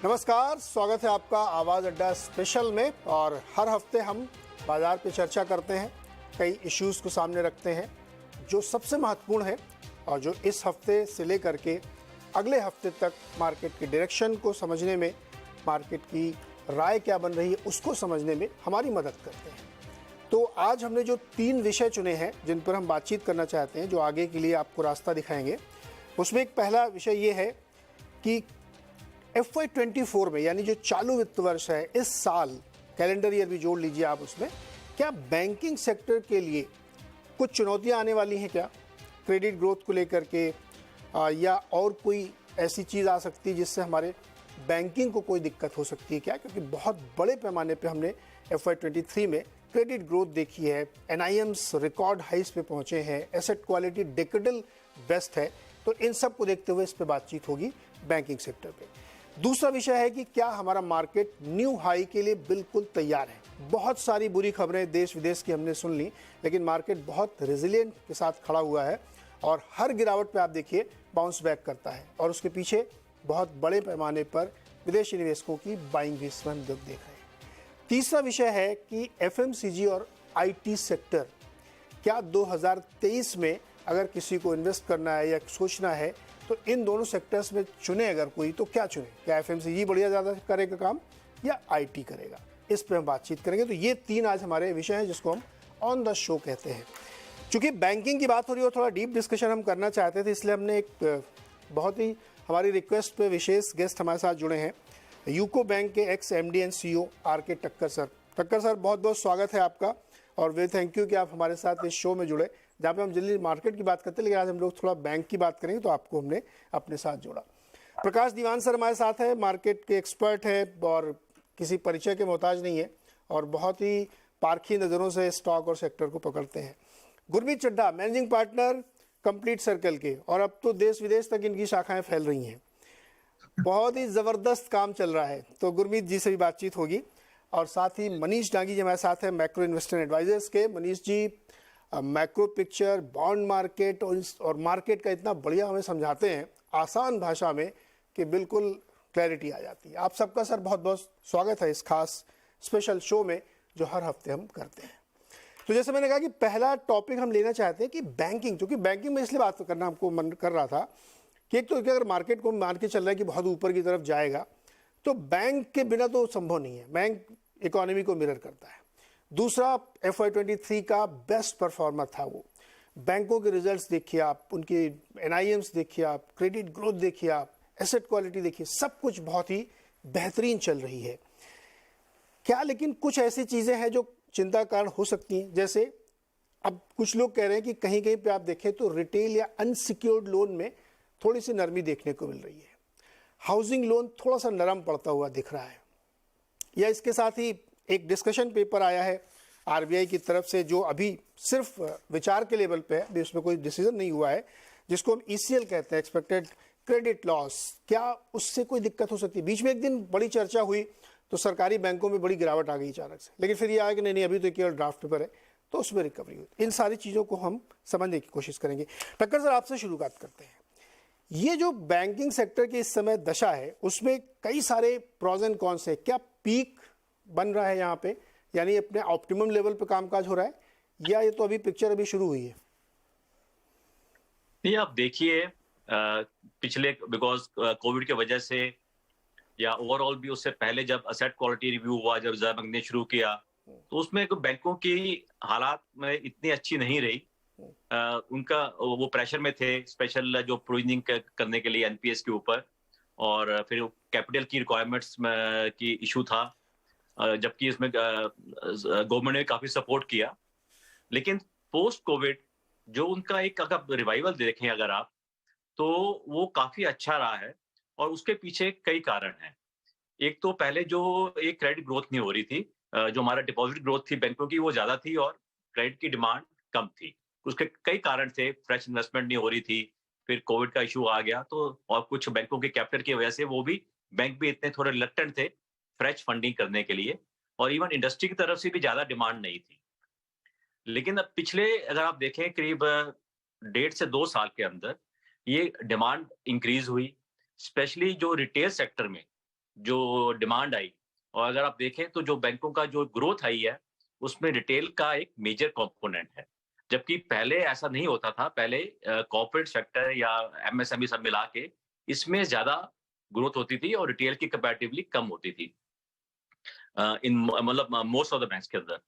नमस्कार, स्वागत है आपका आवाज़ अड्डा स्पेशल में। और हर हफ्ते हम बाजार पे चर्चा करते हैं, कई इश्यूज़ को सामने रखते हैं जो सबसे महत्वपूर्ण है और जो इस हफ्ते से लेकर के अगले हफ्ते तक मार्केट की डायरेक्शन को समझने में, मार्केट की राय क्या बन रही है उसको समझने में हमारी मदद करते हैं। तो आज हमने जो 3 विषय चुने हैं जिन पर हम बातचीत करना चाहते हैं, जो आगे के लिए आपको रास्ता दिखाएंगे, उसमें एक पहला विषय ये है कि FY24 में, यानी जो चालू वित्त वर्ष है, इस साल कैलेंडर ईयर भी जोड़ लीजिए आप उसमें, क्या बैंकिंग सेक्टर के लिए कुछ चुनौतियां आने वाली हैं क्या, क्रेडिट ग्रोथ को लेकर के, या और कोई ऐसी चीज़ आ सकती है जिससे हमारे बैंकिंग को कोई दिक्कत हो सकती है क्या? क्योंकि बहुत बड़े पैमाने पे हमने FY23 में क्रेडिट ग्रोथ देखी है, NIMs रिकॉर्ड हाइस पे पहुंचे हैं, एसेट क्वालिटी डेकेडल बेस्ट है। तो इन सब को देखते हुए इस पे बातचीत होगी बैंकिंग सेक्टर पे। दूसरा विषय है कि क्या हमारा मार्केट न्यू हाई के लिए बिल्कुल तैयार है। बहुत सारी बुरी खबरें देश विदेश की हमने सुन ली, लेकिन मार्केट बहुत रेजिलिएंट के साथ खड़ा हुआ है और हर गिरावट पे आप देखिए बाउंस बैक करता है, और उसके पीछे बहुत बड़े पैमाने पर विदेशी निवेशकों की बाइंग भी इसमें हम देख रहे हैं। तीसरा विषय है कि FMCG और IT सेक्टर, क्या 2023 में अगर किसी को इन्वेस्ट करना है या सोचना है तो इन दोनों सेक्टर्स में चुने अगर कोई, तो क्या चुने? क्या FMCG बढ़िया ज़्यादा करेगा काम या IT करेगा? इस पर हम बातचीत करेंगे। तो ये 3 आज हमारे विषय हैं जिसको हम ऑन द शो कहते हैं। चूँकि बैंकिंग की बात हो रही है और थोड़ा डीप डिस्कशन हम करना चाहते थे, इसलिए हमने एक बहुत ही हमारी रिक्वेस्ट पे विशेष गेस्ट हमारे साथ जुड़े हैं, यूको बैंक के x MD and CEO RK टक्कर सर। टक्कर सर, बहुत बहुत स्वागत है आपका और वे थैंक यू कि आप हमारे साथ इस शो में जुड़े, जहाँ पे हम जल्दी मार्केट की बात करते हैं, लेकिन आज हम लोग थोड़ा बैंक की बात करेंगे, तो आपको हमने अपने साथ जोड़ा। प्रकाश दीवान सर हमारे साथ है, मार्केट के एक्सपर्ट है और किसी परिचय के मोहताज नहीं है और बहुत ही पारखी नज़रों से स्टॉक और सेक्टर को पकड़ते हैं। Gurmeet Chadha, managing partner complete circle के, और अब तो देश विदेश तक इनकी शाखाएं फैल रही हैं। बहुत ही ज़बरदस्त काम चल रहा है, तो गुरमीत जी से भी बातचीत होगी। और साथ ही मनीष डांगी जी हमारे साथ है, मैक्रो इन्वेस्टर एडवाइजर्स के। Manish ji macro picture, bond market और मार्केट का इतना बढ़िया हमें समझाते हैं आसान भाषा में कि बिल्कुल क्लैरिटी आ जाती है। आप सबका सर बहुत बहुत स्वागत है इस खास स्पेशल शो में जो हर हफ्ते हम करते हैं। तो जैसे मैंने कहा कि पहला टॉपिक हम लेना चाहते हैं कि बैंकिंग, क्योंकि बैंकिंग में इसलिए बात करना हमको मन कर रहा था कि एक तो अगर मार्केट को मान के चल रहा है कि बहुत ऊपर की तरफ जाएगा, तो बैंक के बिना तो संभव नहीं है। बैंक इकोनॉमी को मिरर करता है। दूसरा, FY23 का बेस्ट परफॉर्मर था वो। बैंकों के रिजल्ट्स देखिए आप, उनके NIMs देखिए आप, क्रेडिट ग्रोथ देखिए आप, एसेट क्वालिटी देखिए, सब कुछ बहुत ही बेहतरीन चल रही है। क्या लेकिन कुछ ऐसी चीज़ें हैं जो चिंता का कारण हो सकती हैं? जैसे अब कुछ लोग कह रहे हैं कि कहीं कहीं पे आप देखें तो रिटेल या अनसिक्योर्ड लोन में थोड़ी सी नरमी देखने को मिल रही है। हाउसिंग लोन थोड़ा सा नरम पड़ता हुआ दिख रहा है। या इसके साथ ही एक डिस्कशन पेपर आया है RBI की तरफ से, जो अभी सिर्फ विचार के लेवल पे है, अभी उसमें कोई डिसीजन नहीं हुआ है, जिसको हम ECL कहते हैं, एक्सपेक्टेड क्रेडिट लॉस। क्या उससे कोई दिक्कत हो सकती है? बीच में एक दिन बड़ी चर्चा हुई तो सरकारी बैंकों में बड़ी गिरावट आ गई अचानक से, लेकिन फिर ये आया कि नहीं अभी तो केवल ड्राफ्ट पेपर है, तो उसमें रिकवरी हुई। इन सारी चीज़ों को हम समझने की कोशिश करेंगे। टक्कर सर, आपसे शुरुआत करते हैं। ये जो बैंकिंग सेक्टर की इस समय दशा है, उसमें कई सारे प्रॉज एंड कॉन्स है। क्या पीक बन रहा है यहाँ पे, यानी अपने ऑप्टिमम लेवल पे कामकाज हो रहा है, या ये तो अभी पिक्चर अभी शुरू हुई है? नहीं, आप देखिए पिछले बिकॉज कोविड की वजह से या ओवरऑल भी उससे पहले जब असेट क्वालिटी रिव्यू हुआ, जब रिजर्व बैंक ने शुरू किया, तो उसमें बैंकों की हालात में इतनी अच्छी नहीं रही। उनका वो प्रेशर में थे, स्पेशल जो प्रोविजनिंग करने के लिए NPS के ऊपर, और फिर कैपिटल की रिक्वायरमेंट्स की इशू था, जबकि इसमें गवर्नमेंट ने काफी सपोर्ट किया। लेकिन पोस्ट कोविड जो उनका एक अगर रिवाइवल देखें अगर आप, तो वो काफी अच्छा रहा है और उसके पीछे कई कारण हैं। एक तो पहले जो एक क्रेडिट ग्रोथ नहीं हो रही थी, जो हमारा डिपॉजिट ग्रोथ थी बैंकों की वो ज्यादा थी और क्रेडिट की डिमांड कम थी। उसके कई कारण थे, फ्रेश इन्वेस्टमेंट नहीं हो रही थी, फिर कोविड का इशू आ गया, तो और कुछ बैंकों के कैपिटल की वजह से वो भी बैंक भी इतने थोड़े रिलक्टेंट थे फ्रेश फंडिंग करने के लिए, और इवन इंडस्ट्री की तरफ से भी ज्यादा डिमांड नहीं थी। लेकिन अब पिछले अगर आप देखें करीब 1.5 से 2 साल के अंदर ये डिमांड इंक्रीज हुई, स्पेशली जो रिटेल सेक्टर में जो डिमांड आई, और अगर आप देखें तो जो बैंकों का जो ग्रोथ आई है उसमें रिटेल का एक मेजर कंपोनेंट है, जबकि पहले ऐसा नहीं होता था। पहले कॉर्पोरेट सेक्टर या एमएसएमई सब मिला के इसमें ज्यादा ग्रोथ होती थी और रिटेल की कंपैरेटिवली कम होती थी इन मतलब मोस्ट ऑफ द बैंक्स के अंदर।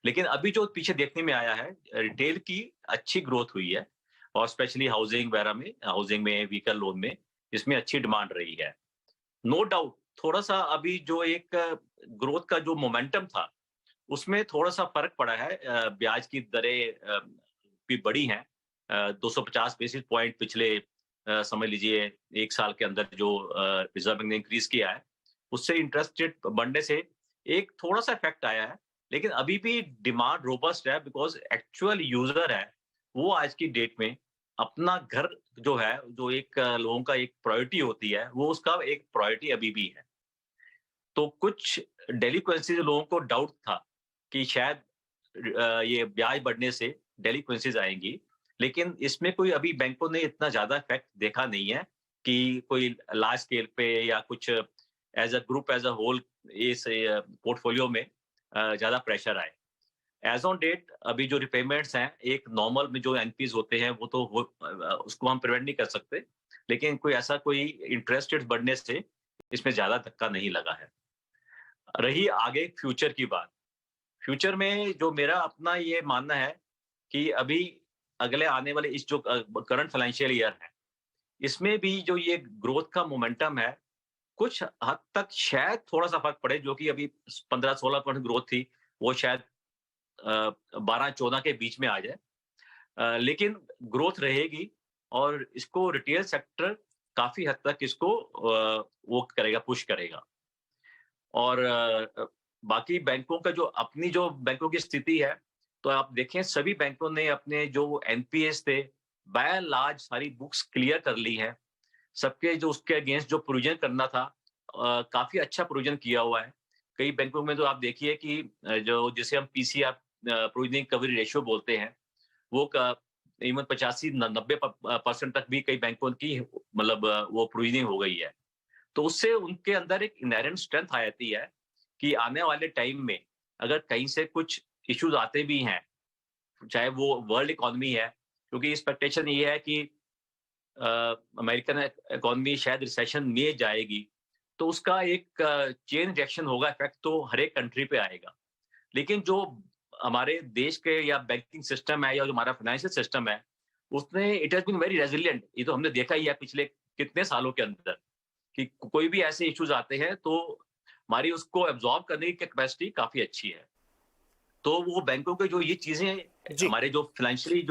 लेकिन अभी जो पीछे देखने में आया है, रिटेल की अच्छी ग्रोथ हुई है, और स्पेशली हाउसिंग वगैरह में, हाउसिंग में, व्हीकल लोन में, इसमें अच्छी डिमांड रही है। नो डाउट थोड़ा सा अभी जो एक ग्रोथ का जो मोमेंटम था उसमें थोड़ा सा फर्क पड़ा है। ब्याज की दरें भी बढ़ी हैं, 250 बेसिस पॉइंट पिछले समझ लीजिए 1 साल के अंदर जो रिजर्व बैंक ने इंक्रीज किया है, उससे इंटरेस्ट रेट बढ़ने से एक थोड़ा सा इफेक्ट आया है। लेकिन अभी भी डिमांड रोबस्ट है, बिकॉज एक्चुअल यूजर है वो आज की डेट में अपना घर जो है, जो एक लोगों का एक प्रायोरिटी होती है, वो उसका एक प्रायोरिटी अभी भी है। तो कुछ डेलिक्वेंसीज लोगों को डाउट था कि शायद ये ब्याज बढ़ने से डेलिक्वेंसीज आएंगी, लेकिन इसमें कोई अभी बैंकों ने इतना ज्यादा इफेक्ट देखा नहीं है कि कोई लार्ज स्केल पे या कुछ as a group as a whole इस पोर्टफोलियो में ज्यादा प्रेशर आए। एज ऑन डेट अभी जो रिपेमेंट्स हैं, एक नॉर्मल में जो एनपीज होते हैं वो तो उसको हम प्रिवेंट नहीं कर सकते, लेकिन कोई ऐसा कोई इंटरेस्ट रेट बढ़ने से इसमें ज्यादा धक्का नहीं लगा है। रही आगे फ्यूचर की बात, फ्यूचर में जो मेरा अपना ये मानना है कि अभी अगले आने वाले इस जो करंट फाइनेंशियल ईयर है, इसमें भी जो ये ग्रोथ का मोमेंटम है, कुछ हद तक शायद थोड़ा सा फर्क पड़े। जो कि अभी 15-16% ग्रोथ थी, वो शायद 12-14 के बीच में आ जाए, लेकिन ग्रोथ रहेगी और इसको रिटेल सेक्टर काफी हद तक इसको वो करेगा, पुश करेगा। और बाकी बैंकों का जो अपनी जो बैंकों की स्थिति है, तो आप देखें सभी बैंकों ने अपने जो एनपीएस थे बाय एंड लार्ज सारी बुक्स क्लियर कर ली है। सबके जो उसके अगेंस्ट जो प्रोविजन करना था, काफी अच्छा प्रोविजन किया हुआ है। कई बैंकों में तो आप देखिए कि जो जिसे हम पीसीआर प्रोविजनिंग कवरेज रेशियो बोलते हैं, वो इवन 85-90% तक भी कई बैंकों की मतलब वो प्रोविजनिंग हो गई है। तो उससे उनके अंदर एक इनहेरेंट स्ट्रेंथ आ जाती है कि आने वाले टाइम में अगर कहीं से कुछ इश्यूज आते भी हैं, चाहे वो वर्ल्ड इकोनॉमी है, क्योंकि एक्सपेक्टेशन ये है कि अमेरिकन इकोनॉमी शायद रिसेशन में जाएगी, तो उसका एक चेन रिएक्शन होगा, इफेक्ट तो हर एक कंट्री पे आएगा। लेकिन जो हमारे देश के या बैंकिंग सिस्टम है या जो हमारा फाइनेंशियल सिस्टम है, उसने it has been very resilient. ये तो हमने देखा ही है पिछले कितने सालों के अंदर कि कोई भी ऐसे इश्यूज आते हैं तो हमारी उसको एब्जॉर्ब करने की कैपेसिटी काफी अच्छी है। तो वो बैंकों के जो ये चीजें हमारे जो फाइनेंशियली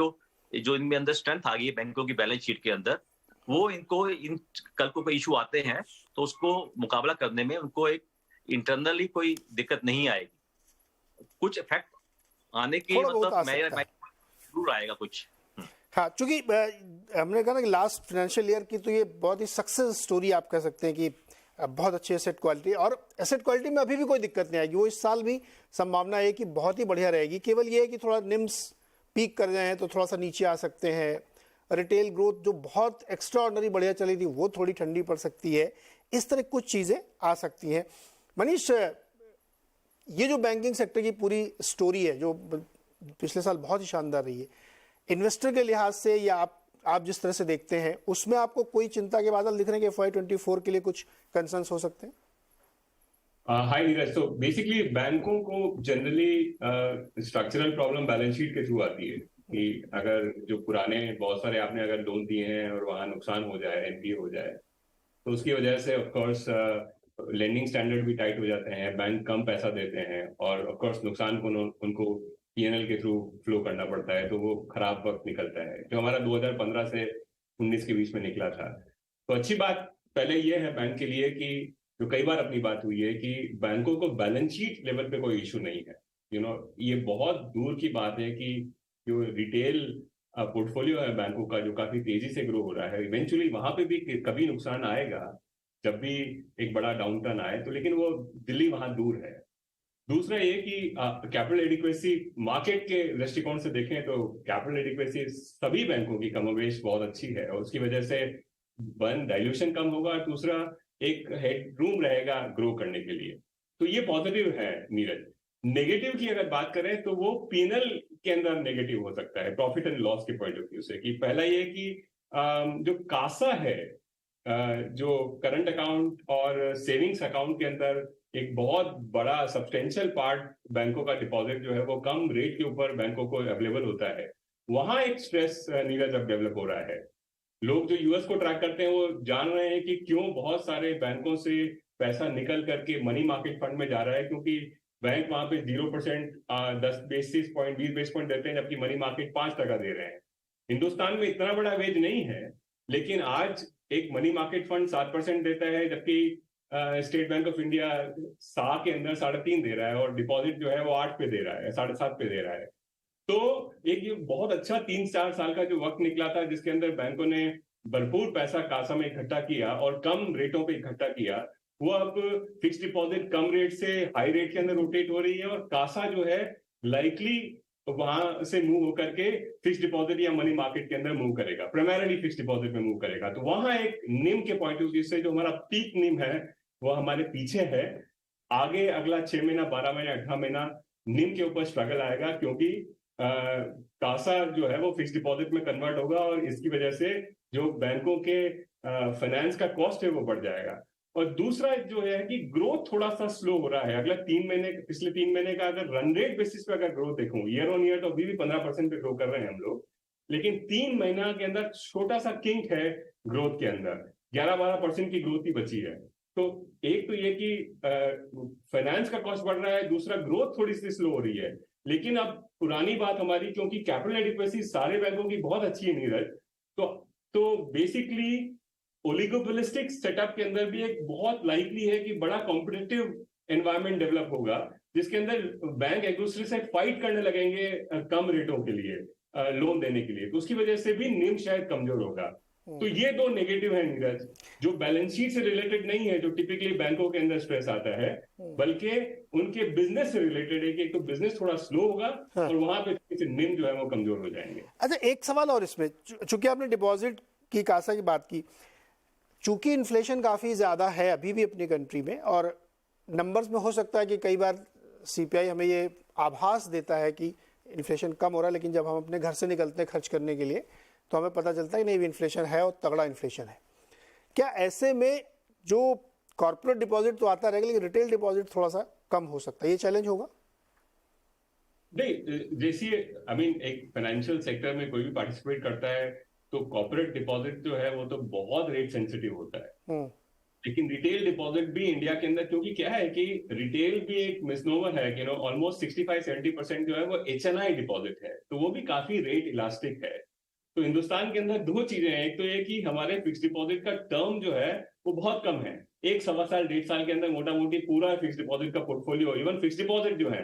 जो इनमें अंदर स्ट्रेंथ आ गई है बैंकों की बैलेंस शीट के अंदर, वो इनको इन कल को कोई इशू आते हैं तो उसको मुकाबला करने में उनको एक इंटरनली कोई दिक्कत नहीं आएगी। कुछ इफेक्ट आने की मतलब जरूर आएगा कुछ। हाँ, चूंकि हमने कहा ना कि लास्ट फाइनेंशियल ईयर की तो ये बहुत ही सक्सेस स्टोरी आप कह सकते हैं कि बहुत अच्छी एसेट क्वालिटी, और एसेट क्वालिटी में अभी भी कोई दिक्कत नहीं आएगी। वो इस साल भी संभावना है कि बहुत ही बढ़िया रहेगी। केवल ये है कि थोड़ा निम्स पीक कर गए हैं तो थोड़ा सा नीचे आ सकते हैं। रिटेल ग्रोथ जो बहुत एक्स्ट्रा ऑर्डनरी बढ़िया चली थी वो थोड़ी ठंडी पड़ सकती है। इस तरह कुछ चीज़ें आ सकती हैं। मनीष, ये जो बैंकिंग सेक्टर की पूरी स्टोरी है जो पिछले साल बहुत ही शानदार रही है, इन्वेस्टर के लिहाज से या आप जिस तरह से देखते हैं, उसमें आपको कोई चिंता के बादल दिख रहे हैं कि FY24 के लिए कुछ कंसर्न्स हो सकते हैं? हाय नीरज, तो बेसिकली बैंकों को generally structural problem balance sheet के थ्रू आती है कि अगर जो पुराने बहुत सारे आपने अगर लोन दिए हैं और वहां नुकसान हो जाए, एनपीए हो जाए, तो उसकी वजह से ऑफ कोर्स लेंडिंग स्टैंडर्ड भी टाइट हो जाते हैं, बैंक कम पैसा देते हैं और ऑफ कोर्स नुकसान को उनको पीएनएल के थ्रू फ्लो करना पड़ता है, तो वो खराब वक्त निकलता है जो हमारा 2015 से 19 के बीच में निकला था। तो अच्छी बात पहले ये है बैंक के लिए कि जो कई बार अपनी बात हुई है कि बैंकों को बैलेंस शीट लेवल पे कोई इशू नहीं है। ये बहुत दूर की बात है कि जो रिटेल पोर्टफोलियो है बैंकों का जो काफी तेजी से ग्रो हो रहा है, इवेंचुअली वहां पे भी कभी नुकसान आएगा जब भी एक बड़ा डाउन टर्न आए, तो लेकिन वो दिल्ली वहां दूर है। दूसरा ये कि कैपिटल एडिक्वेसी मार्केट के दृष्टिकोण से देखें तो कैपिटल एडिक्वेसी सभी बैंकों की कमोबेश बहुत अच्छी है और उसकी वजह से वन डाइल्यूशन कम होगा, दूसरा एक हेडरूम रहेगा ग्रो करने के लिए। तो ये पॉजिटिव है नीरज। नेगेटिव की अगर बात करें तो वो पीएनएल के अंदर नेगेटिव हो सकता है, प्रॉफिट एंड लॉस के पॉइंट ऑफ व्यू से। कि पहला ये कि जो कासा है, जो करंट अकाउंट और सेविंग्स अकाउंट के अंदर एक बहुत बड़ा सब्सटेंशियल पार्ट बैंकों का डिपॉजिट जो है वो कम रेट के ऊपर बैंकों को अवेलेबल होता है, वहां एक स्ट्रेस नीरज अब डेवलप हो रहा है। लोग जो यूएस को ट्रैक करते हैं वो जान रहे हैं कि क्यों बहुत सारे बैंकों से पैसा निकल करके मनी मार्केट फंड में जा रहा है, क्योंकि बैंक वहां पे 0% 10 बेसिस पॉइंट 20 बेसिस पॉइंट देते हैं, जबकि मनी मार्केट 5% दे रहे हैं। हिंदुस्तान में इतना बड़ा वेज नहीं है, लेकिन आज एक मनी मार्केट फंड 7% देता है, जबकि स्टेट बैंक ऑफ इंडिया सा के अंदर 3.5 दे रहा है, और डिपॉजिट जो है वो 8 पे दे रहा है, 7.5 पे दे रहा है। तो एक ये बहुत अच्छा 3-4 साल का जो वक्त निकला था, जिसके अंदर बैंकों ने भरपूर पैसा कासा में इकट्ठा किया और कम रेटों पे इकट्ठा किया, वो अब फिक्स डिपॉजिट कम रेट से हाई रेट के अंदर रोटेट हो रही है, और कासा जो है लाइकली वहां से मूव होकर के फिक्स डिपॉजिट या मनी मार्केट के अंदर मूव करेगा, प्राइमरीली फिक्स डिपॉजिट में मूव करेगा। तो वहां एक निम के पॉइंट ऑफ व्यू से जो हमारा पीक निम है वो हमारे पीछे है। आगे अगला 6 महीना, 12 महीना, 18 महीना निम के ऊपर स्ट्रगल आएगा, क्योंकि कासा जो है वो फिक्स डिपॉजिट में कन्वर्ट होगा, और इसकी वजह से जो बैंकों के फाइनेंस का कॉस्ट है वो बढ़ जाएगा। और दूसरा जो है कि ग्रोथ थोड़ा सा स्लो हो रहा है। अगला 3 महीने, पिछले 3 महीने का अगर रन रेट बेसिस पे अगर ग्रोथ देखूं, ईयर ऑन ईयर तो अभी भी 15% पे ग्रो कर रहे हैं हम लोग, लेकिन 3 महीना के अंदर छोटा सा किंक है ग्रोथ के अंदर, 11-12% की ग्रोथ ही बची है। तो एक तो ये कि फाइनेंस का कॉस्ट बढ़ रहा है, दूसरा ग्रोथ थोड़ी सी स्लो हो रही है। लेकिन अब पुरानी बात हमारी, क्योंकि कैपिटल एडिक्वेसी सारे बैंकों की बहुत अच्छी है नीरज, तो बेसिकली ओलिगोपोलिस्टिक सेटअप के अंदर भी एक बहुत लाइकली है कि बड़ा कॉम्पिटिटिव एनवायरनमेंट डेवलप होगा, जिसके अंदर बैंक एक दूसरे से फाइट करने लगेंगे कम रेटों के लिए, लोन देने के लिए। तो उसकी वजह से भी निम शायद कमजोर होगा। तो ये दो नेगेटिव है नीरज, जो बैलेंस शीट से रिलेटेड नहीं है, जो टिपिकली बैंकों के अंदर स्ट्रेस आता है, बल्कि उनके बिजनेस से रिलेटेड है कि एक तो बिजनेस थोड़ा स्लो होगा, और वहां पे निम जो है वो कमजोर हो जाएंगे। अच्छा, एक सवाल और इसमें, चूंकि आपने डिपॉजिट की, कासा की बात की, चूंकि इन्फ्लेशन काफी ज्यादा है अभी भी अपनी कंट्री में, और नंबर्स में हो सकता है कि कई बार सीपीआई हमें ये आभास देता है कि इन्फ्लेशन कम हो रहा है, लेकिन जब हम अपने घर से निकलते हैं खर्च करने के लिए तो हमें पता चलता है कि नहीं, इन्फ्लेशन है और तगड़ा इन्फ्लेशन है। क्या ऐसे में जो कॉर्पोरेट डिपॉजिट तो आता रहेगा, लेकिन रिटेल डिपॉजिट थोड़ा सा कम हो सकता है, ये चैलेंज होगा? नहीं, जैसे एक फाइनेंशियल सेक्टर में कोई भी पार्टिसिपेट करता है तो कॉर्पोरेट डिपॉजिट जो है वो तो बहुत रेट सेंसिटिव होता है, लेकिन रिटेल डिपॉजिट भी इंडिया के अंदर, क्योंकि क्या है कि रिटेल भी एक मिसनोमर है कि ऑलमोस्ट 65-70% जो है वो एचएनआई डिपॉजिट है, तो वो भी काफी रेट इलास्टिक है। तो हिंदुस्तान के अंदर दो चीजें हैं, एक तो ये कि हमारे फिक्स डिपॉजिट का टर्म जो है वो बहुत कम है, 1-1.25 साल 1.5 साल के अंदर मोटा मोटी पूरा फिक्स डिपॉजिट का पोर्टफोलियो, इवन फिक्स डिपॉजिट जो है,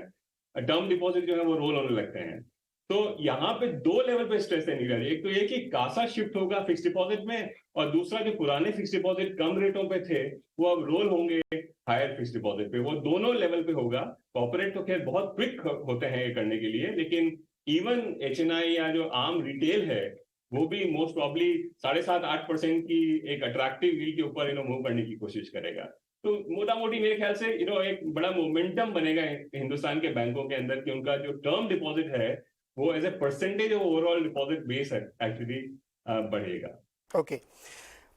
टर्म डिपॉजिट जो है वो रोल होने लगते हैं। तो यहाँ पे 2 लेवल पे स्ट्रेस है नीरज, एक तो ये कि कासा शिफ्ट होगा फिक्स डिपॉजिट में, और दूसरा जो पुराने फिक्स डिपॉजिट कम रेटों पे थे वो अब रोल होंगे हायर फिक्स डिपॉजिट पे, वो दोनों लेवल पे होगा। कॉर्पोरेट तो खैर बहुत क्विक होते हैं ये करने के लिए, लेकिन इवन एचएनआई या जो आम रिटेल है वो भी मोस्ट प्रॉब्ली 7.5-8% की एक अट्रैक्टिव यील्ड के ऊपर मूव करने की कोशिश करेगा। तो मोटा मोटी मेरे ख्याल से एक बड़ा मोमेंटम बनेगा हिंदुस्तान के बैंकों के अंदर कि उनका जो टर्म डिपॉजिट है वो as a percentage of overall deposit base actually बढ़ेगा। ओके,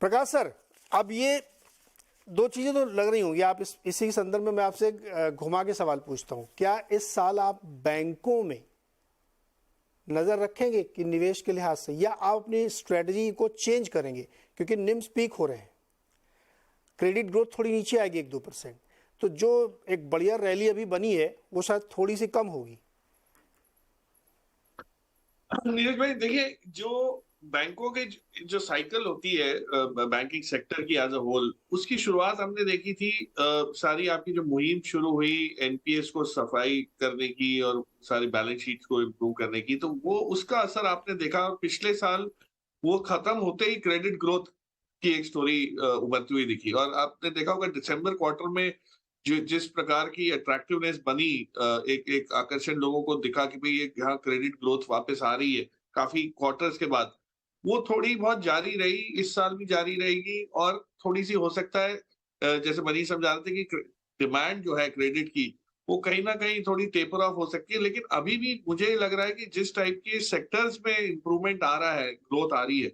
प्रकाश सर, अब ये 2 चीजें तो लग रही होंगी, आप इसी के संदर्भ में मैं आपसे घुमा के सवाल पूछता हूं, क्या इस साल आप बैंकों में नजर रखेंगे कि निवेश के लिहाज से, या आप अपनी स्ट्रेटजी को चेंज करेंगे? क्योंकि निम्स पीक हो रहे हैं, क्रेडिट ग्रोथ थोड़ी नीचे आएगी 1-2%, तो जो एक बढ़िया रैली अभी बनी है वो शायद थोड़ी सी कम होगी। नीरज भाई देखिए, जो बैंकों के जो साइकिल होती है बैंकिंग सेक्टर की एज अ होल, उसकी शुरुआत हमने देखी थी सारी आपकी जो मुहिम शुरू हुई एनपीएस को सफाई करने की और सारी बैलेंस शीट को इम्प्रूव करने की, तो वो उसका असर आपने देखा। और पिछले साल वो खत्म होते ही क्रेडिट ग्रोथ की एक स्टोरी उभरती हुई दिखी, और आपने देखा होगा दिसंबर क्वार्टर में जिस प्रकार की अट्रैक्टिवनेस बनी, एक आकर्षण लोगों को दिखा कि भाई ये यहाँ क्रेडिट ग्रोथ वापस आ रही है काफी क्वार्टर्स के बाद, वो थोड़ी बहुत जारी रही, इस साल भी जारी रहेगी, और थोड़ी सी हो सकता है जैसे मनीष समझा रहे थे कि डिमांड जो है क्रेडिट की वो कहीं ना कहीं थोड़ी टेपर ऑफ हो सकती है, लेकिन अभी भी मुझे लग रहा है कि जिस टाइप के सेक्टर्स में इंप्रूवमेंट आ रहा है, ग्रोथ आ रही है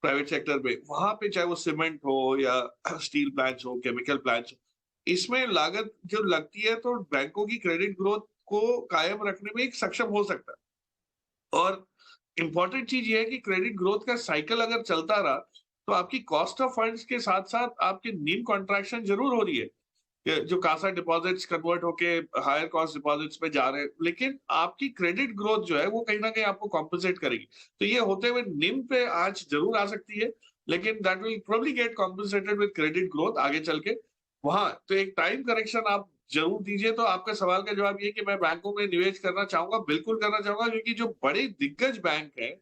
प्राइवेट सेक्टर में, वहां पे चाहे वो सीमेंट हो या स्टील प्लांट्स हो, केमिकल प्लांट्स हो, इसमें लागत जो लगती है तो बैंकों की क्रेडिट ग्रोथ को कायम रखने में एक सक्षम हो सकता है। और इंपॉर्टेंट चीज ये है कि क्रेडिट ग्रोथ का साइकिल अगर चलता रहा तो आपकी कॉस्ट ऑफ फंड्स के साथ साथ आपकी नीम कॉन्ट्रैक्शन जरूर हो रही है, जो कासा डिपॉजिट्स कन्वर्ट होके हायर कॉस्ट डिपॉजिट्स में जा रहे हैं, लेकिन आपकी क्रेडिट ग्रोथ जो है वो कहीं ना कहीं आपको कॉम्पनसेट करेगी। तो ये होते हुए निम पे आज जरूर आ सकती है, लेकिन that will probably get compensated with credit growth आगे चल के। वहां तो एक टाइम करेक्शन आप जरूर दीजिए। तो आपका सवाल का जवाब ये कि मैं बैंकों में निवेश करना चाहूंगा, बिल्कुल करना चाहूंगा, क्योंकि जो बड़े दिग्गज बैंक है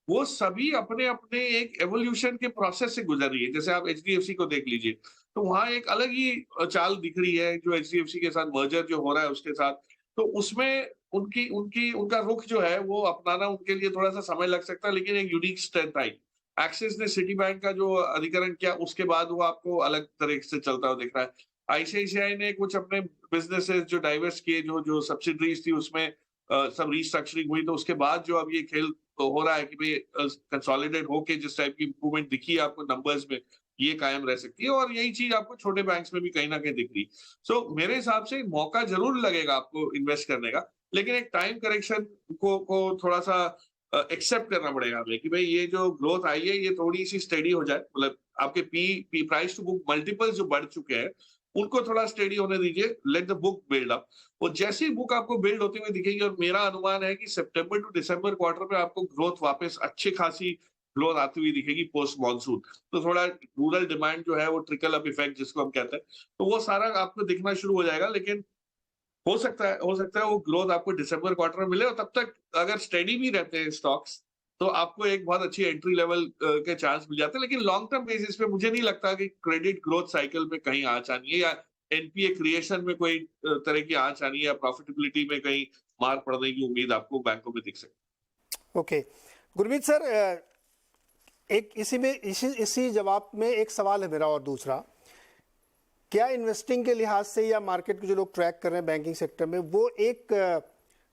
वो सभी अपने अपने एक एवोल्यूशन के प्रोसेस से गुजर रही है। जैसे आप एचडीएफसी को देख लीजिए, तो वहां एक अलग ही चाल दिख रही है जो एचडीएफसी के साथ मर्जर जो हो रहा है उसके साथ। तो उसमें उनकी उनकी उनका रुख जो है वो अपनाना उनके लिए थोड़ा सा समय लग सकता है, लेकिन एक यूनिक स्ट्रेंथ आई। एक्सिस ने सिटी बैंक का जो अधिकरण किया उसके बाद वो आपको अलग तरह से चलता हुआ दिख रहा है। आईसीआईसीआई ने कुछ अपने बिजनेसेस जो डाइवर्स किए, जो जो सब्सिडरीज थी उसमें सब रीस्ट्रक्चरिंग हुई, तो उसके बाद जो अब ये खेल तो हो रहा है कि भाई कंसोलिडेट होके जिस टाइप की इंप्रूवमेंट दिखी है आपको नंबर्स में, ये कायम रह सकती है। और यही चीज आपको छोटे बैंक्स में भी कहीं ना कहीं दिख रही। सो मेरे हिसाब से मौका जरूर लगेगा आपको इन्वेस्ट करने का, लेकिन एक टाइम करेक्शन को थोड़ा सा एक्सेप्ट करना पड़ेगा हमें कि भाई ये जो ग्रोथ आई है ये थोड़ी सी स्टेडी हो जाए। मतलब आपके P price to book multiples जो बढ़ चुके हैं उनको थोड़ा स्टेडी होने दीजिए, let the book build up. और जैसे ही बुक आपको बिल्ड होती हुई दिखेगी, और मेरा अनुमान है कि सितंबर टू दिसंबर क्वार्टर में आपको ग्रोथ वापस अच्छी खासी ग्रोथ आती हुई दिखेगी पोस्ट मॉनसून। तो थोड़ा रूरल डिमांड जो है वो ट्रिकल अप इफेक्ट जिसको हम कहते हैं, तो वो सारा आपको दिखना शुरू हो जाएगा। लेकिन हो सकता है वो ग्रोथ आपको दिसंबर क्वार्टर में मिले, और तब तक अगर स्टेडी भी रहते हैं स्टॉक्स तो आपको एक बहुत अच्छी एंट्री लेवल के चांस मिल जाते हैं। लेकिन लॉन्ग टर्म बेसिस पे मुझे नहीं लगता कि क्रेडिट ग्रोथ साइकिल में कहीं आंच आनी है, या एनपीए क्रिएशन में कोई तरह की आंच आनी है, या प्रॉफिटेबिलिटी में कहीं मार पड़ने की उम्मीद आपको बैंकों में दिख सकती। ओके गुरमीत सर, एक इसी जवाब में एक सवाल है मेरा और दूसरा, क्या इन्वेस्टिंग के लिहाज से या मार्केट को जो लोग ट्रैक कर रहे हैं बैंकिंग सेक्टर में, वो एक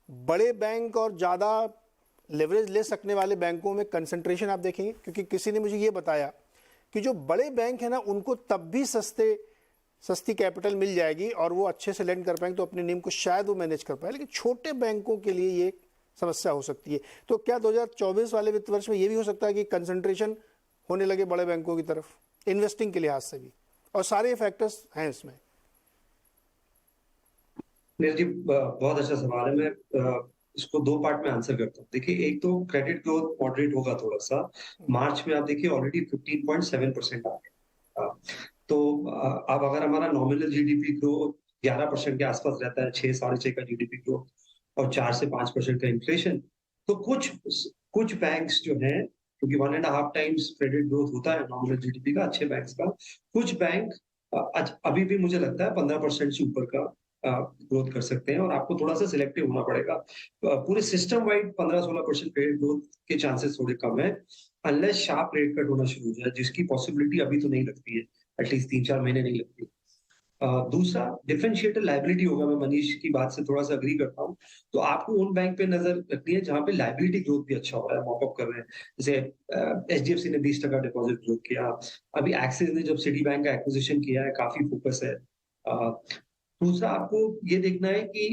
बड़े बैंक और ज़्यादा लेवरेज ले सकने वाले बैंकों में कंसंट्रेशन आप देखेंगे? क्योंकि किसी ने मुझे ये बताया कि जो बड़े बैंक है ना उनको तब भी सस्ती कैपिटल मिल जाएगी और वो अच्छे से लेंड कर पाएंगे, तो अपनी नीम को शायद वो मैनेज कर पाए, लेकिन छोटे बैंकों के लिए ये समस्या हो सकती है। तो क्या 2024 वाले वित्त वर्ष में ये भी हो सकता है कि कंसंट्रेशन होने लगे बड़े बैंकों की तरफ इन्वेस्टिंग के लिहाज से भी, और सारे फैक्टर्स हैं इसमें? नीरज जी, बहुत अच्छा सवाल है। मैं इसको दो पार्ट में आंसर करता हूँ। देखिए, एक तो क्रेडिट ग्रोथ मॉडरेट होगा थोड़ा सा। मार्च में आप देखिए ऑलरेडी 15.7% आ गया। तो अब अगर हमारा नॉमिनल जीडीपी ग्रोथ 11% के आसपास रहता है, 6-6.5 का जीडीपी ग्रोथ और 4 से 5% का इन्फ्लेशन, तो कुछ बैंक्स जो हैं, क्योंकि 1.5 टाइम्स क्रेडिट ग्रोथ होता है नॉमिनल जीडीपी का अच्छे बैंक्स का, कुछ बैंक अभी भी मुझे लगता है 15% से ऊपर का ग्रोथ कर सकते हैं। और आपको थोड़ा सा सिलेक्टिव होना पड़ेगा। पूरे सिस्टम वाइड 15-16% क्रेडिट ग्रोथ के चांसेस थोड़े कम है, अनलेस शार्प रेट कट होना शुरू हो जाए, जिसकी पॉसिबिलिटी अभी तो नहीं लगती है, एटलीस्ट 3-4 महीने नहीं लगती। दूसरा डिफरेंशिएटर लायबिलिटी होगा। मैं मनीष की बात से थोड़ा सा अग्री करता हूँ। तो आपको उन बैंक पे नजर रखनी है जहां पे लायबिलिटी ग्रोथ भी अच्छा हो रहा है, मॉकअप कर रहे हैं। जैसे एचडीएफसी ने 20% डिपॉजिट ग्रोथ किया, अभी एक्सिस ने जब सिटी बैंक का एक्विजिशन किया है, काफी फोकस है। दूसरा आपको ये देखना है कि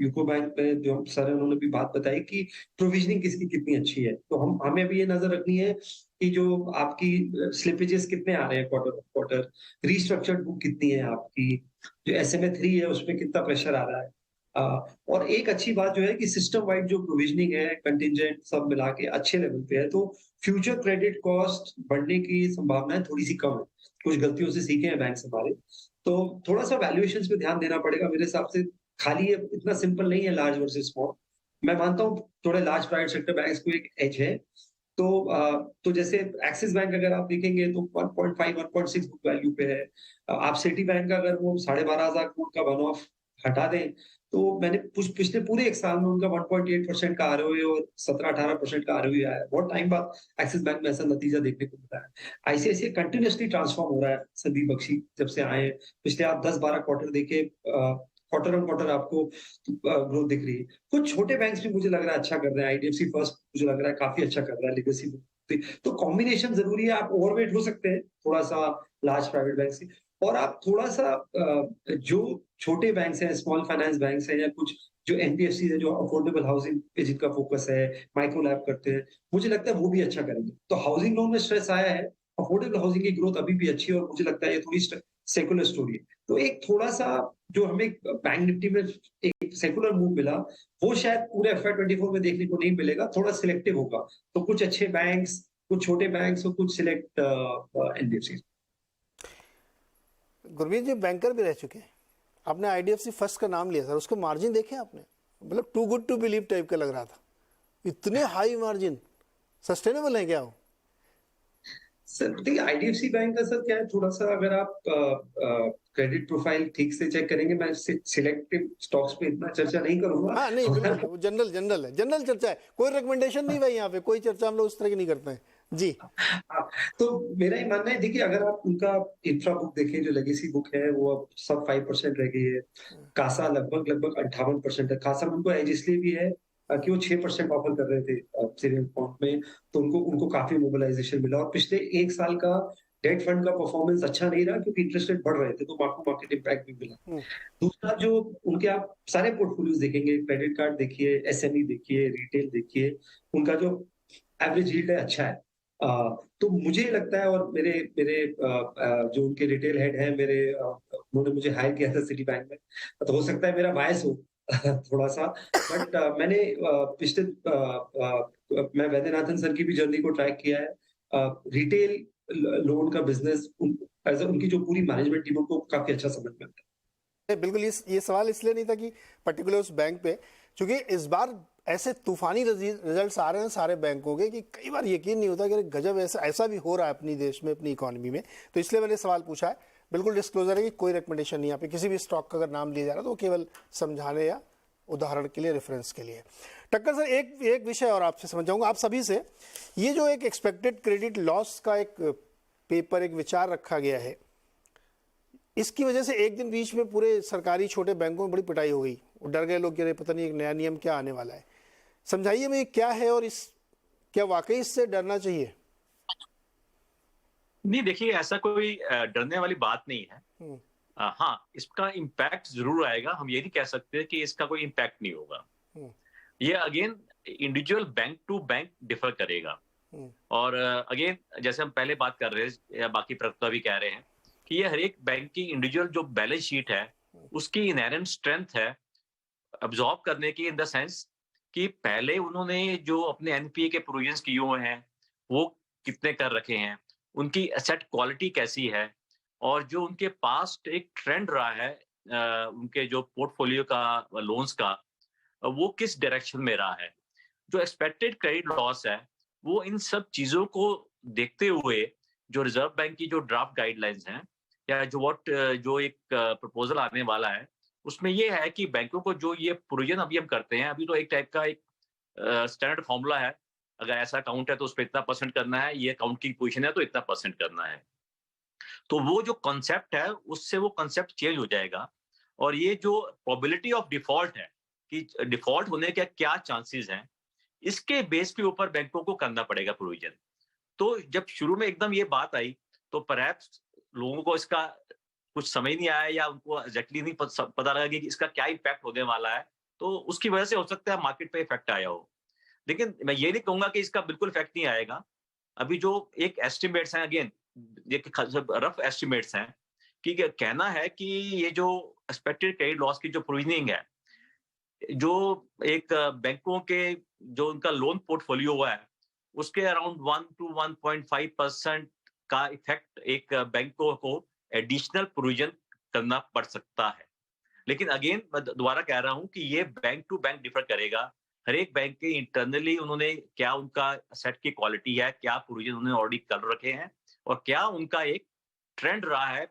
यूको बैंक में जो सर उन्होंने भी बात बताई कि प्रोविजनिंग किसकी कितनी अच्छी है। तो हमें भी ये नजर रखनी है कि जो आपकी स्लिपेजेस कितने आ रहे हैं क्वार्टर, रीस्ट्रक्चर्ड बुक कितनी है आपकी, जो SMA 3 है उसमें कितना प्रेशर आ रहा है। और एक अच्छी बात जो है कि सिस्टम वाइड जो प्रोविजनिंग है, कंटिजेंट सब मिला के अच्छे लेवल पे है, तो फ्यूचर क्रेडिट कॉस्ट बढ़ने की संभावना थोड़ी सी कम है। कुछ गलतियों से सीखे हैं बैंक हमारे, तो थोड़ा सा वैल्यूएशंस पे ध्यान देना पड़ेगा मेरे हिसाब से। खाली ये इतना सिंपल नहीं है लार्ज वर्सेस स्मॉल। मैं मानता हूँ थोड़े लार्ज प्राइवेट सेक्टर बैंक्स को एक एज है। तो जैसे एक्सिस बैंक अगर आप देखेंगे तो 1.5-1.6 बुक वैल्यू पे है। आप सिटी बैंक का अगर वो 12,500 करोड़ का वन ऑफ हटा दें तो मैंने पिछले पूरे एक साल में उनका 1.8% का आरओए और 17-18% का आरओई आया है। बहुत टाइम बाद एक्सिस बैंक में ऐसा नतीजा देखने को मिला है। आईसीआईसीआई कंटिन्यूअसली ट्रांसफॉर्म हो रहा है संदीप बख्शी जब से आए हैं। पिछले आप 10-12 क्वार्टर देखिए, क्वार्टर ऑन क्वार्टर आपको ग्रोथ दिख रही है। कुछ छोटे बैंक्स भी मुझे लग रहा है अच्छा कर रहे हैं। आईडीएफसी फर्स्ट मुझे लग रहा है काफी अच्छा कर रहा है लेगेसी। तो कॉम्बिनेशन जरूरी है। आप ओवरवेट हो सकते हैं थोड़ा सा लार्ज प्राइवेट बैंक से, और आप थोड़ा सा जो छोटे बैंक्स हैं, स्मॉल फाइनेंस बैंक्स हैं, या कुछ जो एनबीएफसी है जो अफोर्डेबल हाउसिंग पे जिनका फोकस है, माइक्रो लैब करते हैं, मुझे लगता है वो भी अच्छा करेंगे। तो हाउसिंग लोन में स्ट्रेस आया है, अफोर्डेबल हाउसिंग की ग्रोथ अभी भी अच्छी है, और मुझे लगता है ये थोड़ी सेकुलर स्टोरी है। तो एक थोड़ा सा जो हमें बैंक निफ्टी में एक सेकुलर मूव मिला, वो शायद पूरे FY24 में देखने को नहीं मिलेगा, थोड़ा सिलेक्टिव होगा। तो कुछ अच्छे बैंक्स, कुछ छोटे बैंक्स और कुछ सिलेक्ट एनबीएफसी। गुरमीत जी बैंकर भी रह चुके हैं, आपने आईडीएफसी फर्स्ट का नाम लिया सर, उसके मार्जिन देखे आपने? मतलब too good to believe type का लग रहा था, इतने हाई मार्जिन, सस्टेनेबल है क्या वो? सर देखिए आईडीएफसी बैंक का सर क्या है, थोड़ा सा अगर आप क्रेडिट प्रोफाइल ठीक से चेक करेंगे, मैं सिलेक्टिव स्टॉक्स पे इतना चर्चा नहीं करूंगा। हाँ नहीं बिल्कुल, वो जनरल है, जनरल चर्चा है, कोई रिकमेंडेशन नहीं भाई, यहाँ पे कोई चर्चा हम लोग उस तरह की नहीं करते हैं जी। तो मेरा ही मानना है, देखिए अगर आप उनका इंफ्रा बुक देखें, जो लेगेसी बुक है वो अब सब 5% रह गई है। कासा लगभग 58% है। कासा में उनको एज इसलिए भी है कि वो 6% ऑफर कर रहे थे सेविंग अकाउंट में, तो उनको काफी मोबिलाइजेशन मिला। और पिछले एक साल का डेट फंड का परफॉर्मेंस अच्छा नहीं रहा क्योंकि इंटरेस्ट रेट बढ़ रहे थे, तो मार्केट इम्पैक्ट भी मिला। दूसरा जो उनके आप सारे पोर्टफोलियोज देखेंगे, क्रेडिट कार्ड देखिए, एसएमई देखिए, रिटेल देखिए, उनका जो एवरेज यील्ड है अच्छा है। तो मुझे लगता है, और मेरे मेरे जो उनके रिटेल हेड हैं, उन्होंने मुझे हायर किया था सिटी बैंक में, तो हो सकता है मेरा बायस हो थोड़ा सा, बट मैंने मैं वैद्यनाथन सर की भी जर्नी को ट्रैक किया है। रिटेल लोन का बिजनेस उनकी जो पूरी मैनेजमेंट टीम को काफी अच्छा समझ में आता है। बिल्कुल, ये सवाल इसलिए नहीं था कि पर्टिकुलर उस बैंक पे, क्योंकि इस बार ऐसे तूफानी रिजल्ट्स आ रहे हैं सारे बैंकों के कि कई बार यकीन नहीं होता कि गजब ऐसा भी हो रहा है अपनी देश में, अपनी इकोनॉमी में। तो इसलिए मैंने सवाल पूछा है। बिल्कुल डिस्क्लोजर है कि कोई रिकमेंडेशन नहीं, यहाँ पे किसी भी स्टॉक का अगर नाम लिया जा रहा है तो वो केवल समझाने या उदाहरण के लिए, रेफरेंस के लिए। टक्कर सर, एक विषय और आपसे समझ जाऊंगा, आप सभी से, ये जो एक एक्सपेक्टेड क्रेडिट लॉस का एक पेपर, एक विचार रखा गया है, इसकी वजह से एक दिन बीच में पूरे सरकारी छोटे बैंकों में बड़ी पिटाई हो गई, डर गए लोग कि पता नहीं एक नया नियम क्या आने वाला है। समझाइए मैं क्या है, और क्या वाकई इससे डरना चाहिए? नहीं देखिए, ऐसा कोई डरने वाली बात नहीं है। हाँ, इसका इम्पैक्ट जरूर आएगा। हम ये नहीं कह सकते कि इसका कोई इम्पैक्ट नहीं होगा। ये again individual bank to bank differ करेगा। और अगेन जैसे हम पहले बात कर रहे हैं, या बाकी प्रवक्ता भी कह रहे हैं, कि ये हर एक बैंक की इंडिविजुअल जो बैलेंस शीट है उसकी इनहेरेंट स्ट्रेंथ है अब्सॉर्ब करने की, इन द सेंस कि पहले उन्होंने जो अपने एनपीए के प्रोविजंस किए हुए हैं वो कितने कर रखे हैं, उनकी एसेट क्वालिटी कैसी है, और जो उनके पास्ट एक ट्रेंड रहा है उनके जो पोर्टफोलियो का लोन्स का, वो किस डायरेक्शन में रहा है। जो एक्सपेक्टेड क्रेडिट लॉस है वो इन सब चीजों को देखते हुए जो रिजर्व बैंक की जो ड्राफ्ट गाइडलाइंस हैं, या जो एक प्रपोजल आने वाला है, उसमें ये है कि बैंकों को जो ये प्रोविजन अभी हम करते हैं, अभी तो एक टाइप का एक स्टैंडर्ड फॉर्मूला है, अगर ऐसा अकाउंट है तो उस पर इतना परसेंट करना है, ये अकाउंट की पोजीशन है तो इतना परसेंट करना है। तो वो जो कॉन्सेप्ट है उससे वो कॉन्सेप्ट चेंज हो जाएगा, और ये जो प्रोबेबिलिटी ऑफ डिफॉल्ट है कि डिफॉल्ट होने के क्या चांसेस हैं, इसके बेस के ऊपर बैंकों को करना पड़ेगा प्रोविजन। तो जब शुरू में एकदम ये बात आई तो परहैप्स लोगों को इसका कुछ समझ नहीं आया, या उनको एग्जैक्टली नहीं पता लगा कि इसका क्या इम्पैक्ट होने वाला है, तो उसकी वजह से हो सकता है मार्केट पे इफेक्ट आया हो। लेकिन मैं ये नहीं कहूंगा कि इसका बिल्कुल इफेक्ट नहीं आएगा। अभी जो एक एस्टिमेट्स हैं, अगेन ये रफ एस्टिमेट्स हैं, कि कहना है कि ये जो एक्सपेक्टेड क्रेडिट लॉस की जो प्रोविजनिंग है, जो एक बैंकों के जो उनका लोन पोर्टफोलियो हुआ है उसके अराउंड 1 to 1.5% का इफेक्ट एक बैंकों को एडिशनल प्रोविजन करना पड़ सकता है। लेकिन अगेन मैं दोबारा कह रहा हूं कि ये बैंक टू बैंक डिफर करेगा। हर एक बैंक के इंटरनली उन्होंने क्या उनका एसेट की क्वालिटी है, क्या प्रोविजन उन्होंने ऑलरेडी कर रखे हैं, और क्या उनका एक ट्रेंड रहा है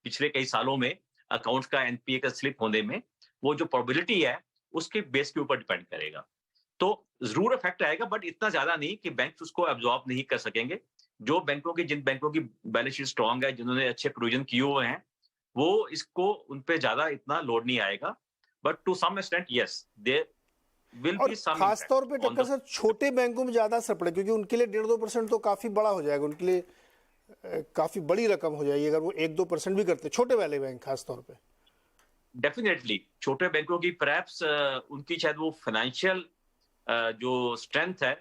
पिछले कई सालों में अकाउंट्स का एनपीए का स्लिप होने में, वो जो प्रोबेबिलिटी है उसके बेस के ऊपर डिपेंड करेगा। तो जरूर इफेक्ट आएगा, बट इतना ज्यादा नहीं कि बैंक उसको एब्जॉर्ब नहीं कर सकेंगे। जिन बैंकों की बैलेंस शीट स्ट्रांग है, जिन्होंने अच्छे प्रोविजन किए हुए हैं, वो इसको उन पे ज्यादा इतना लोड नहीं आएगा। But to some extent yes, there will और बी सम खास तौर पे टक्कर सर छोटे बैंकों में ज्यादा असर पड़े, क्योंकि उनके लिए 1.5-2% तो काफी बड़ा हो जाएगा, उनके लिए काफी बड़ी रकम हो जाएगी अगर वो 1-2% भी करते, छोटे वाले बैंक खास तौर पे। डेफिनेटली छोटे बैंकों की परहैप्स उनकी शायद वो फाइनेंशियल जो स्ट्रेंथ है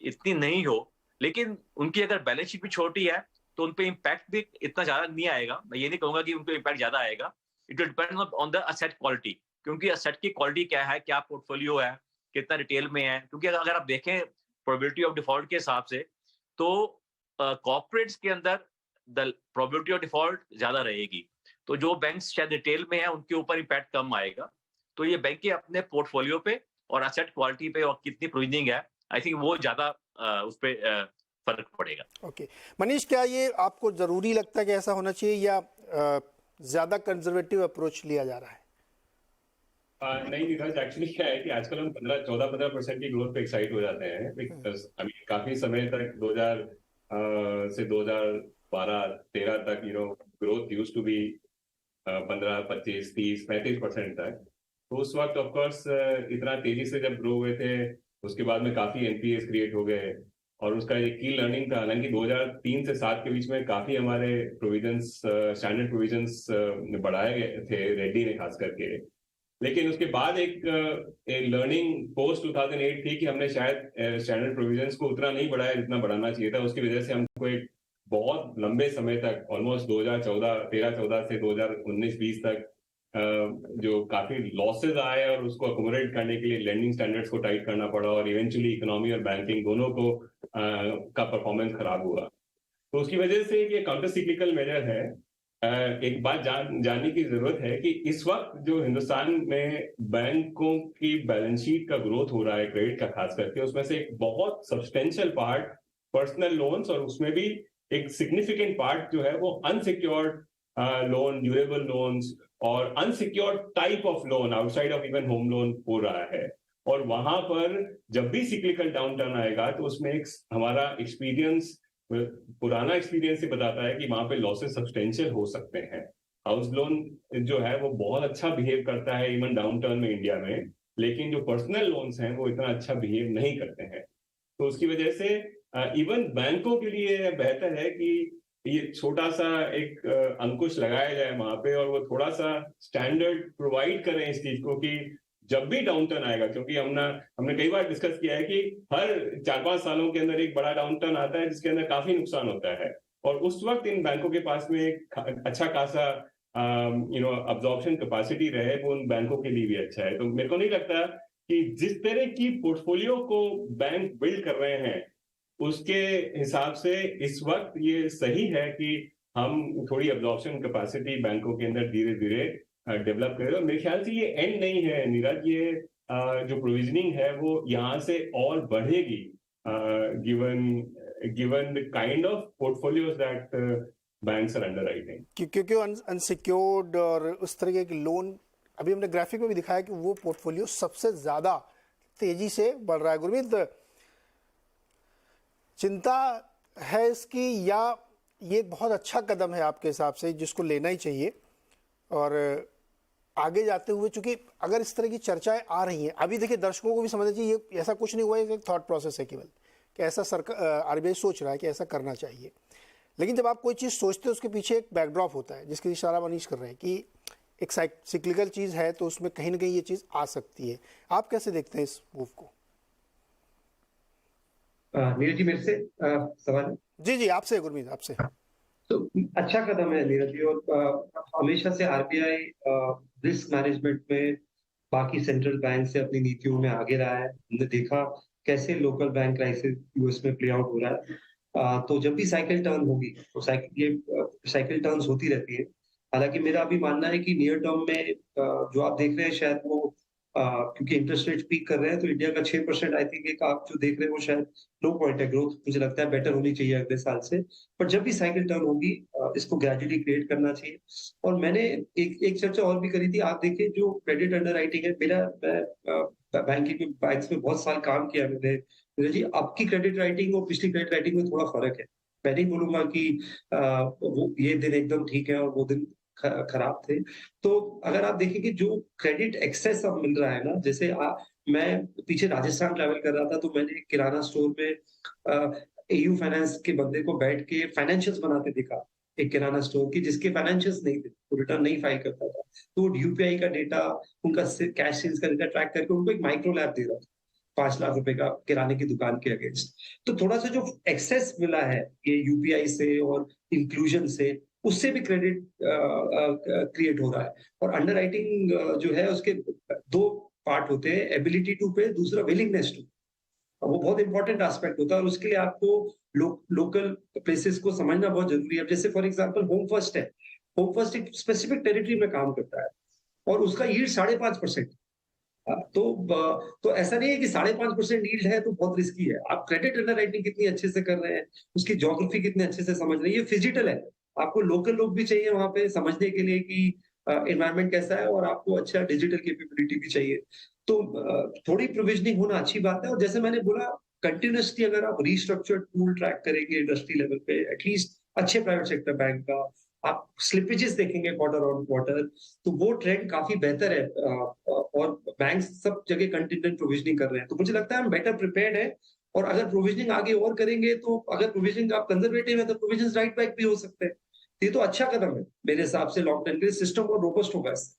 इतनी नहीं हो, लेकिन उनकी अगर बैलेंस शीट भी छोटी है तो उन पे इम्पैक्ट भी इतना ज्यादा नहीं आएगा। मैं ये नहीं कहूंगा कि उन पे इम्पैक्ट ज्यादा आएगा। It will depend on the asset quality, क्योंकि असेट की क्वालिटी क्या है, क्या पोर्टफोलियो है, कितना रिटेल में है। क्योंकि अगर आप देखें प्रोबेबिलिटी ऑफ डिफॉल्ट के हिसाब से, तो कॉर्पोरेट्स के अंदर द प्रोबेबिलिटी ऑफ डिफॉल्ट ज्यादा रहेगी। तो जो बैंक्स शायद रिटेल में है उनके ऊपर इम्पैक्ट कम आएगा। तो ये बैंक के अपने पोर्टफोलियो पे और असेट क्वालिटी पे और कितनी प्रोविजनिंग है, आई थिंक वो ज्यादा उस पे फर्क पड़ेगा। ओके मनीष, क्या ये आपको जरूरी लगता है कि ऐसा होना चाहिए, या ज्यादा कंजर्वेटिव अप्रोच लिया जा रहा है? नहीं नीरज, एक्चुअली क्या है कि आजकल हम 14-15% की ग्रोथ पे एक्साइट हो जाते हैं, बिकॉज अभी काफी समय तक 2000 से 2012-13 तक ग्रोथ यूज्ड टू बी 15, 25, 30, 35% तक। तो उस वक्त ऑफ कोर्स इतना तेजी से जब ग्रो हुए थे, उसके बाद में काफी एनपीएस क्रिएट हो गए, और उसका एक की लर्निंग था। हालांकि 2003 से 7 के बीच में काफी हमारे प्रोविजंस, स्टैंडर्ड प्रोविजंस बढ़ाए गए थे, रेड्डी ने खास करके। लेकिन उसके बाद एक लर्निंग पोस्ट 2008 थी कि हमने शायद स्टैंडर्ड प्रोविजंस को उतना नहीं बढ़ाया जितना बढ़ाना चाहिए था। उसकी वजह से हमको एक बहुत लंबे समय तक, ऑलमोस्ट 2013-14 से 2019-20 तक जो काफी लॉसेज आए, और उसको अकोमोडेट करने के लिए लेंडिंग स्टैंडर्ड्स को टाइट करना पड़ा, और इवेंचुअली इकोनॉमी और बैंकिंग दोनों को का परफॉर्मेंस खराब हुआ। तो उसकी वजह से ये काउंटर सिक्लिकल मेजर है। एक बात जानने की जरूरत है कि इस वक्त जो हिंदुस्तान में बैंकों की बैलेंस शीट का ग्रोथ हो रहा है, क्रेडिट का खास करके, उसमें से एक बहुत सब्सटेंशियल पार्ट पर्सनल लोन्स, और उसमें भी एक सिग्निफिकेंट पार्ट जो है वो अनसिक्योर्ड लोन, ड्यूरेबल लोन्स और unsecured type of loan outside of even home loan हो रहा है। और वहां पर जब भी सिक्लिकल डाउनटर्न आएगा तो उसमें एक हमारा एक्सपीरियंस, पुराना एक्सपीरियंस से बताता है कि वहां पे लॉसेस सब्सटेंशियल हो सकते हैं। हाउस लोन जो है वो बहुत अच्छा बिहेव करता है इवन डाउनटर्न में इंडिया में, लेकिन जो पर्सनल लोन्स हैं वो इतना अच्छा बिहेव नहीं करते हैं। तो उसकी वजह से इवन बैंकों के लिए बेहतर है कि ये छोटा सा एक अंकुश लगाया जाए वहां पे, और वो थोड़ा सा स्टैंडर्ड प्रोवाइड करें इस चीज को कि जब भी डाउनटर्न आएगा, क्योंकि हमने कई बार डिस्कस किया है कि हर 4-5 सालों के अंदर एक बड़ा डाउनटर्न आता है जिसके अंदर काफी नुकसान होता है, और उस वक्त इन बैंकों के पास में एक अच्छा खासा अब्जॉर्प्शन कैपेसिटी रहे, वो उन बैंकों के लिए भी अच्छा है। तो मेरे को नहीं लगता कि जिस तरह की पोर्टफोलियो को बैंक बिल्ड कर रहे हैं उसके हिसाब से इस वक्त ये सही है कि हम थोड़ी अब्जॉर्प्शन कैपेसिटी बैंकों के अंदर धीरे धीरे डेवलप करें। और मेरे ख्याल से ये एंड नहीं है नीरज, ये जो प्रोविजनिंग है वो यहाँ से और बढ़ेगी, given the kind of portfolios that banks are underwriting. क्योंकि अनसिक्योर्ड और उस तरह के लोन, अभी हमने ग्राफिक में भी दिखाया कि वो पोर्टफोलियो सबसे ज्यादा तेजी से बढ़ रहा है। गुरमीत, चिंता है इसकी, या ये बहुत अच्छा कदम है आपके हिसाब से जिसको लेना ही चाहिए? और आगे जाते हुए, चूंकि अगर इस तरह की चर्चाएं आ रही हैं, अभी देखिए दर्शकों को भी समझना चाहिए ये ऐसा कुछ नहीं हुआ है, एक थॉट प्रोसेस है केवल कि ऐसा सरकार, आरबीआई सोच रहा है कि ऐसा करना चाहिए। लेकिन जब आप कोई चीज़ सोचते हैं उसके पीछे एक बैकड्रॉप होता है, जिसकी इशारा मनीष कर रहे हैं कि एक साइक्लिकल चीज़ है, तो उसमें कहीं ना कहीं ये चीज़ आ सकती है। आप कैसे देखते हैं इस मूव को? नीरज जी, मेरे से सवाल? जी आपसे गुरमीत, आपसे। तो अच्छा कदम है नीरज जी, और हमेशा से आरबीआई रिस्क मैनेजमेंट में बाकी सेंट्रल बैंक से अपनी नीतियों में आगे रहा है। हमने देखा कैसे लोकल बैंक क्राइसिस यूएस में प्ले आउट हो रहा है। तो जब भी साइकिल टर्न होगी तो साइकिल टर्न्स होती रहती है। हालांकि मेरा अभी मानना है कि नियर टर्म में जो आप देख रहे हैं शायद वो क्योंकि इंटरेस्ट रेट पीक कर रहे हैं, तो इंडिया का 6% आई थिंक एक आप जो देख रहे हैं वो शायद लो पॉइंट है। ग्रोथ मुझे लगता है बेटर होनी चाहिए अगले साल से, पर जब भी साइकिल टर्न होगी इसको ग्रेजुअली क्रिएट करना चाहिए। और मैंने एक चर्चा और भी करी थी, आप देखिए जो क्रेडिट अंडर राइटिंग है, बैंकिंग में बैंक्स में बहुत साल काम किया मैंने जी, अब की क्रेडिट राइटिंग और पिछली क्रेडिट राइटिंग में थोड़ा फर्क है। मैं नहीं बोलूंगा कि वो ये दिन एकदम ठीक है और वो दिन खराब थे। तो अगर आप देखेंगे जो क्रेडिट एक्सेस अब मिल रहा है ना, जैसे मैं पीछे राजस्थान ट्रैवल कर रहा था, तो मैंने एक किराना स्टोर में एयू फाइनेंस के बंदे को बैठ के फाइनेंशियल्स बनाते देखा, एक किराना स्टोर की जिसके फाइनेंशियल्स नहीं थे, वो रिटर्न नहीं फाइल करता था, तो वो यूपीआई का डेटा, उनका कैश सेल्स का डेटा ट्रैक करके उनको एक माइक्रो लैब दे रहा था 5 लाख रुपए का किराने की दुकान के अगेंस्ट। तो थोड़ा सा जो एक्सेस मिला है ये यूपीआई से और इंक्लूजन से, उससे भी क्रेडिट क्रिएट हो रहा है। और अंडर राइटिंग जो है उसके 2 पार्ट होते हैं, एबिलिटी टू पे, दूसरा विलिंगनेस टू। वो बहुत इंपॉर्टेंट एस्पेक्ट होता है और उसके लिए आपको लोकल प्लेसेस को समझना बहुत जरूरी है। जैसे फॉर एग्जांपल होम फर्स्ट है, होम फर्स्ट एक स्पेसिफिक टेरिटरी में काम करता है और उसका यील्ड 5.5%। तो ऐसा नहीं है कि 5.5% यील्ड है तो बहुत रिस्की है। आप क्रेडिट अंडर राइटिंग कितनी अच्छे से कर रहे हैं, उसकी ज्योग्राफी कितने अच्छे से समझ रहे हैं, ये फिजिकल है। आपको लोकल लोग भी चाहिए वहां पे समझने के लिए कि एनवायरनमेंट कैसा है, और आपको अच्छा डिजिटल कैपेबिलिटी भी चाहिए। तो थोड़ी प्रोविजनिंग होना अच्छी बात है। और जैसे मैंने बोला, कंटिन्यूसली अगर आप रिस्ट्रक्चर्ड पूल ट्रैक करेंगे इंडस्ट्री लेवल पे, एटलीस्ट अच्छे प्राइवेट सेक्टर बैंक का, आप स्लिपेजेस देखेंगे क्वार्टर ऑन क्वार्टर, तो वो ट्रेंड काफी बेहतर है। और बैंक सब जगह कंटिजेंट प्रोविजनिंग कर रहे हैं, तो मुझे लगता है हम बेटर प्रिपेयर्ड है। और अगर प्रोविजनिंग आगे और करेंगे, तो अगर प्रोविजनिंग आप कंजर्वेटिव है तो प्रोविजन राइट बैक भी हो सकते हैं। ये तो अच्छा कदम है मेरे हिसाब से, लॉन्ग टर्म के लिए सिस्टम और रोबस्ट होगा इससे।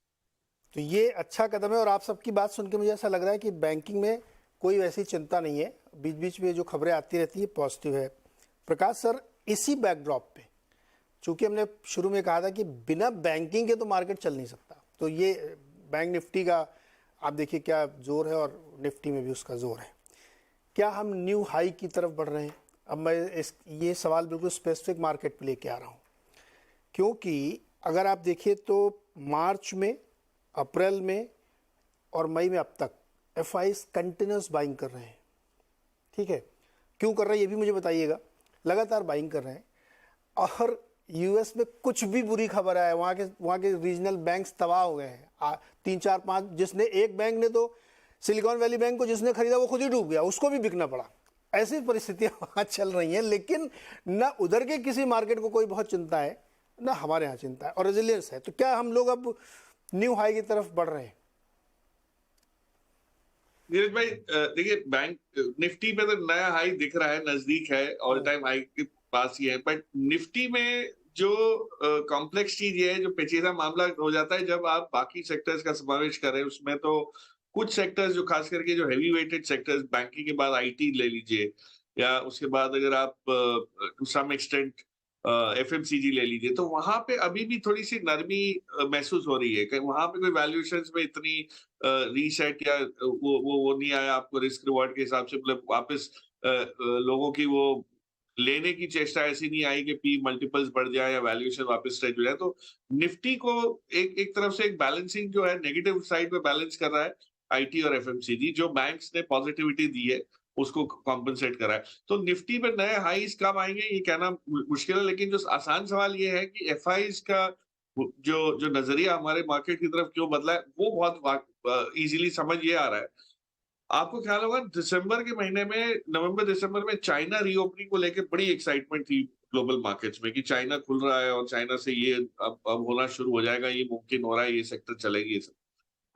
तो ये अच्छा कदम है। और आप सबकी बात सुन के मुझे ऐसा लग रहा है कि बैंकिंग में कोई वैसी चिंता नहीं है। बीच बीच में जो खबरें आती रहती है पॉजिटिव है। प्रकाश सर, इसी बैकड्रॉप पे, चूंकि हमने शुरू में कहा था कि बिना बैंकिंग के तो मार्केट चल नहीं सकता, तो ये बैंक निफ्टी का आप देखिए क्या जोर है और निफ्टी में भी उसका जोर है। क्या हम न्यू हाई की तरफ बढ़ रहे हैं? अब मैं ये सवाल बिल्कुल स्पेसिफिक मार्केट पे लेके आ रहा हूँ, क्योंकि अगर आप देखिए तो मार्च में, अप्रैल में और मई में अब तक एफआईज कंटिन्यूस बाइंग कर रहे हैं। ठीक है, क्यों कर रहे हैं ये भी मुझे बताइएगा। लगातार बाइंग कर रहे हैं। और यूएस में कुछ भी बुरी खबर है, वहाँ के रीजनल बैंक्स तबाह हो गए हैं। 3, 4, 5, जिसने एक बैंक ने तो सिलिकॉन वैली बैंक को जिसने खरीदा वो खुद ही डूब गया, उसको भी बिकना पड़ा। ऐसी परिस्थितियां वहाँ चल रही हैं। लेकिन ना उधर के किसी मार्केट को कोई बहुत चिंता है, ना हमारे यहाँ चिंता है, और रेजिलियंस है। तो क्या हम लोग अब न्यू हाई की तरफ बढ़ रहे हैं? नीरज भाई, देखिए बैंक निफ्टी पे तो नया हाई दिख रहा है, नजदीक है, ऑल टाइम हाई के पास ही है। बट निफ्टी में जो कॉम्प्लेक्स चीज ये है, जो पेचीदा मामला हो जाता है जब आप बाकी सेक्टर्स का समावेश करें उसमें, तो कुछ सेक्टर्स जो खास करके जो हैवी वेटेड सेक्टर्स, बैंकिंग के बाद आईटी ले लीजिए, या उसके बाद अगर आप टू सम एक्सटेंट एफएमसीजी ले लीजिए, तो वहां पे अभी भी थोड़ी सी नरमी महसूस हो रही है। कि वहां पे कोई वैल्यूएशंस में इतनी रीसेट या वो नहीं आया आपको रिस्क रिवॉर्ड के हिसाब से, मतलब वापस लोगों की वो लेने की चेष्टा ऐसी नहीं आई कि पी मल्टीपल्स बढ़ जाए या वैल्यूएशन वापस स्ट्रेच हो जाए। तो निफ्टी को एक तरफ से एक बैलेंसिंग जो है नेगेटिव साइड पे बैलेंस कर रहा है आईटी और एफएमसीजी, जो बैंक्स ने पॉजिटिविटी दी है उसको कॉम्पनसेट करा है। तो निफ्टी में नए हाईज कब आएंगे ये कहना मुश्किल है, लेकिन जो आसान सवाल ये है कि एफआईज का जो नजरिया हमारे मार्केट की तरफ क्यों बदला है, वो बहुत इजीली समझ ये आ रहा है। आपको ख्याल होगा दिसंबर के महीने में, नवंबर दिसंबर में चाइना रीओपनिंग को लेकर बड़ी एक्साइटमेंट थी ग्लोबल मार्केट्स में कि चाइना खुल रहा है और चाइना से ये अब होना शुरू हो जाएगा, ये मुमकिन हो रहा है, ये सेक्टर चलेगी, ये सब।